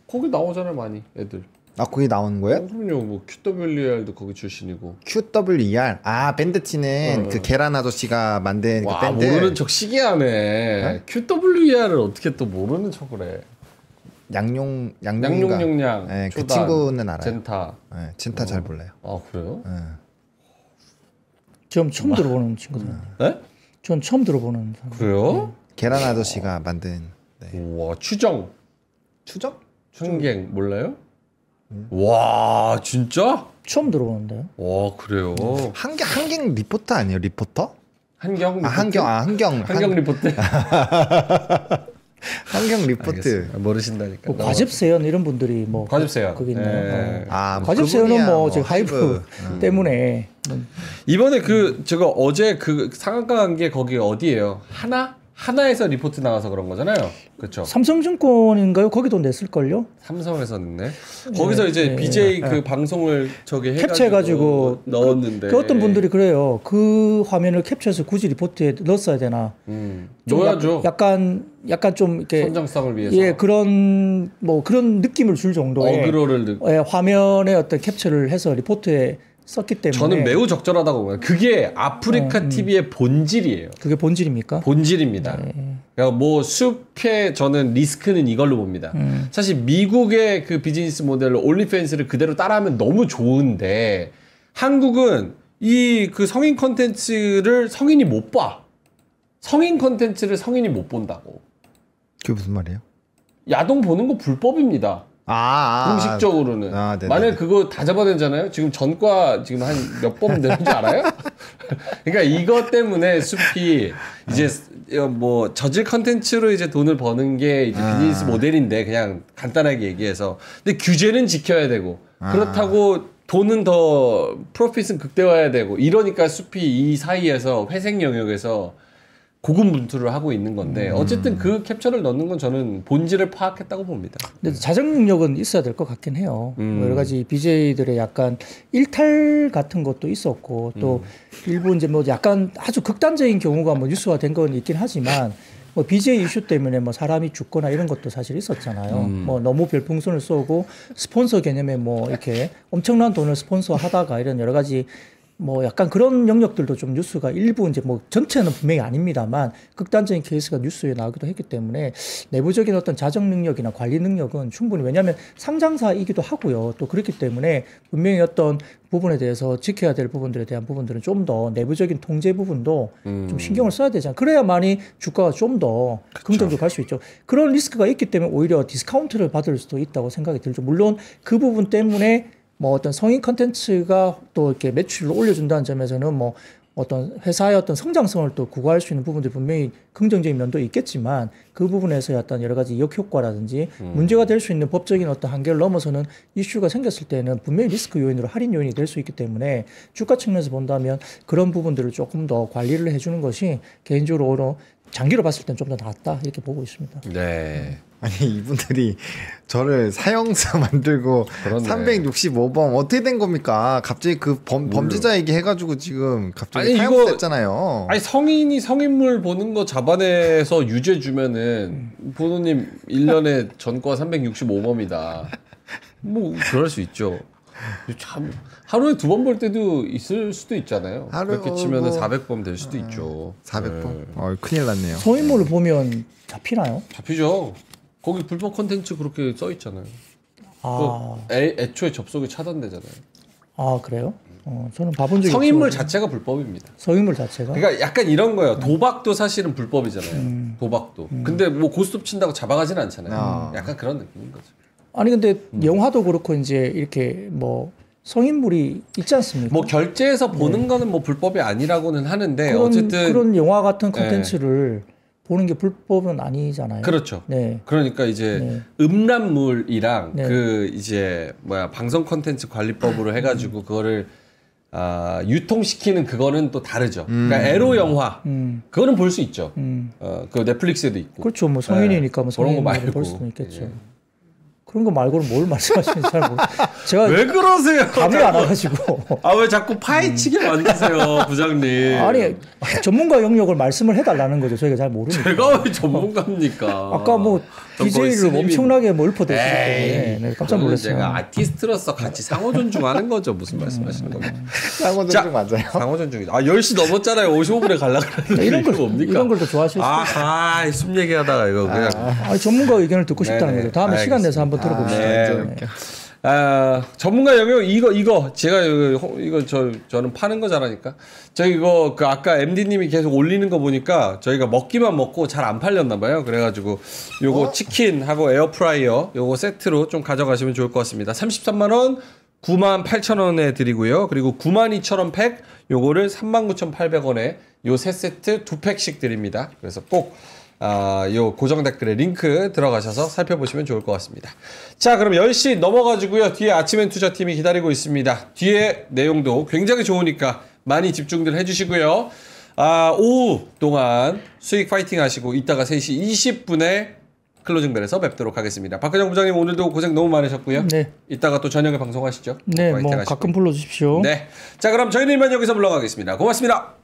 거기 나오잖아요 많이 애들. 아 거기 나오는 거예요? 그럼요. 뭐 QWER도 거기 출신이고. QWER. 아 밴드티는 그 계란 아저씨가 만든 와, 그 밴드. 모르는 척 시기하네. QWER을 어떻게 또 모르는 척을 해. 양용영양. 네, 그 초단, 친구는 알아요. 젠타. 네, 젠타 잘 몰라요. 아 그래요? 네. 전 처음 들어보는 친구들. 네? 전 처음 들어보는 사람. 그래요? 계란 아저씨가 만든. 네. 우와 추정. 추적? 추갱 몰라요? 와 진짜? 처음 들어보는데요. 와 그래요. 한경 리포터 아니에요? 리포터? 한경 리포트? 한경 리포트? 한경 리포트. 알겠습니다. 모르신다니까. 뭐 과즙세연 이런 분들이 뭐 과즙세연. 거기 있네요. 네. 아, 뭐 과즙세연은 그분이야, 뭐 뭐 지금 하이브 때문에 이번에 그 제가 어제 그 상한가 간 게 거기 어디예요? 하나에서 리포트 나와서 그런 거잖아요. 그렇죠. 삼성증권인가요? 거기도 냈을걸요? 삼성에서 냈네. 거기서 이제 BJ 그 방송을 저기 캡처해가지고 넣었는데 그 어떤 분들이 그래요. 그 화면을 캡처해서 굳이 리포트에 넣었어야 되나? 좀 넣어야죠. 약간 좀 이렇게 선정성을 위해서. 예 그런 뭐 그런 느낌을 줄 정도의 어그로를 예, 화면에 어떤 캡처를 해서 리포트에 썼기 때문에 저는 매우 적절하다고 봐요. 그게 아프리카 TV의 본질이에요. 그게 본질입니까? 본질입니다. 그러니까 뭐 숲의 저는 리스크는 이걸로 봅니다. 사실 미국의 그 비즈니스 모델로 올리팬스를 그대로 따라하면 너무 좋은데 한국은 이 그 성인 컨텐츠를 성인이 못 봐. 성인 컨텐츠를 성인이 못 본다고. 그게 무슨 말이에요? 야동 보는 거 불법입니다. 공식적으로는. 만약에 그거 다 잡아내잖아요. 지금 전과 지금 한 몇 번 내는 줄 알아요? 그러니까 이것 때문에 숲이 이제 뭐 저질 컨텐츠로 이제 돈을 버는 게 이제 비즈니스 모델인데 그냥 간단하게 얘기해서. 근데 규제는 지켜야 되고 그렇다고 돈은 더 프로핏은 극대화해야 되고 이러니까 숲이 이 사이에서 회색 영역에서 고군분투를 하고 있는 건데 어쨌든 그 캡처를 넣는 건 저는 본질을 파악했다고 봅니다. 근데 자정 능력은 있어야 될 것 같긴 해요. 뭐 여러 가지 BJ들의 약간 일탈 같은 것도 있었고 또 일부 이제 뭐 약간 아주 극단적인 경우가 뭐 뉴스화 된 건 있긴 하지만 뭐 BJ 이슈 때문에 뭐 사람이 죽거나 이런 것도 사실 있었잖아요. 뭐 너무 별풍선을 쏘고 스폰서 개념에 뭐 이렇게 엄청난 돈을 스폰서 하다가 이런 여러 가지 뭐 약간 그런 영역들도 좀 뉴스가 일부 이제 뭐 전체는 분명히 아닙니다만 극단적인 케이스가 뉴스에 나오기도 했기 때문에 내부적인 어떤 자정 능력이나 관리 능력은 충분히 왜냐하면 상장사이기도 하고요. 또 그렇기 때문에 분명히 어떤 부분에 대해서 지켜야 될 부분들에 대한 부분들은 좀 더 내부적인 통제 부분도 좀 신경을 써야 되잖아요. 그래야만이 주가가 좀 더 긍정적으로 갈 수 있죠. 그런 리스크가 있기 때문에 오히려 디스카운트를 받을 수도 있다고 생각이 들죠. 물론 그 부분 때문에 뭐 어떤 성인 컨텐츠가 또 이렇게 매출을 올려준다는 점에서는 뭐 어떤 회사의 어떤 성장성을 또 구가할 수 있는 부분들이 분명히 긍정적인 면도 있겠지만 그 부분에서의 어떤 여러 가지 역효과라든지 문제가 될 수 있는 법적인 어떤 한계를 넘어서는 이슈가 생겼을 때는 분명히 리스크 요인으로 할인 요인이 될 수 있기 때문에 주가 측면에서 본다면 그런 부분들을 조금 더 관리를 해주는 것이 개인적으로 장기로 봤을 때는 좀 더 낫다 이렇게 보고 있습니다. 네. 아니 이분들이 저를 사형수 만들고 그렇네. 365번 어떻게 된 겁니까? 갑자기 그 범죄자 얘기해가지고 지금 갑자기 아니, 사형수 이거- 됐잖아요. 아니 성인이 성인물 보는 거 잡아내서 유죄 주면은 보노님 1년에 전과 365범이다. 뭐 그럴 수 있죠. 참 하루에 2번 볼 때도 있을 수도 있잖아요. 하루에 그렇게 치면은 뭐- 400범 될 수도 있죠. 400번? 큰일 났네요. 성인물을 보면 잡히나요? 잡히죠. 거기 불법 콘텐츠 그렇게 써 있잖아요. 아, 애초에 접속이 차단되잖아요. 아 그래요? 저는 봐본 적이 성인물 없어가지고. 자체가 불법입니다. 성인물 자체가 그러니까 약간 이런 거예요. 도박도 사실은 불법이잖아요. 도박도. 근데 뭐 고스톱 친다고 잡아가진 않잖아요. 아. 약간 그런 느낌인 거죠. 아니 근데 영화도 그렇고 이제 이렇게 뭐 성인물이 있지 않습니까? 뭐 결제해서 보는 거는 뭐 불법이 아니라고는 하는데 그런, 어쨌든 그런 영화 같은 콘텐츠를 보는 게 불법은 아니잖아요. 그렇죠. 네. 그러니까 이제 네. 음란물이랑 네. 그 이제 뭐야 방송 콘텐츠 관리법으로 해가지고 그거를 유통시키는 그거는 또 다르죠. 그러니까 에로 영화 그거는 볼 수 있죠. 그 넷플릭스에도 있고. 그렇죠. 뭐 성인이니까 뭐 그런 거 성인물을 말고. 볼 수는 있겠죠. 예. 그런 거 말고는 뭘 말씀하시는지 잘 모르. 제가 왜 그러세요? 감이 안 와가지고. 아 왜 자꾸 파헤치게 만드세요, 부장님? 아니 전문가 영역을 말씀을 해달라는 거죠. 저희가 잘 모르니까. 제가 왜 전문가입니까? 아까 뭐 전 거의 DJ를 스님이- 엄청나게 몰퍼대시기 에이, 때문에 네, 깜짝 저는 놀랐어요. 제가 아티스트로서 같이 상호 존중하는 거죠. 무슨 말씀하시는 겁니까? 쌍원 자, 존중 맞아요. 상호 존중이다. 10시 넘었잖아요. 55분에 가려고 그랬는데 이런 이거 걸 뭡니까? 이런 걸 더 좋아하실 수도 있어요. 숲 얘기하다가 이거 그냥 아니, 전문가 의견을 듣고 싶다는 네네, 거죠. 다음에 시간 내서 한번 들어봅시다. 네. 네. 전문가 영역 이거 제가 이거 저는 파는 거 잘하니까 저희 이거 그 아까 MD님이 계속 올리는 거 보니까 저희가 먹기만 먹고 잘 안 팔렸나 봐요. 그래가지고 요거 치킨하고 에어프라이어 요거 세트로 좀 가져가시면 좋을 것 같습니다. 33만 원 98,000원에 드리고요. 그리고 92,000원 팩 요거를 39,800원에 요 세 세트 2팩씩 드립니다. 그래서 꼭 요 고정 댓글에 링크 들어가셔서 살펴보시면 좋을 것 같습니다. 자, 그럼 10시 넘어가지고요. 뒤에 아침엔 투자팀이 기다리고 있습니다. 뒤에 내용도 굉장히 좋으니까 많이 집중들 해주시고요. 오후 동안 수익 파이팅 하시고 이따가 3시 20분에 클로징벨에서 뵙도록 하겠습니다. 박근영 부장님 오늘도 고생 너무 많으셨고요. 네. 이따가 또 저녁에 방송하시죠. 네, 파이팅 뭐 하시고. 가끔 불러주십시오. 네. 자, 그럼 저희는 이만 여기서 물러가겠습니다. 고맙습니다.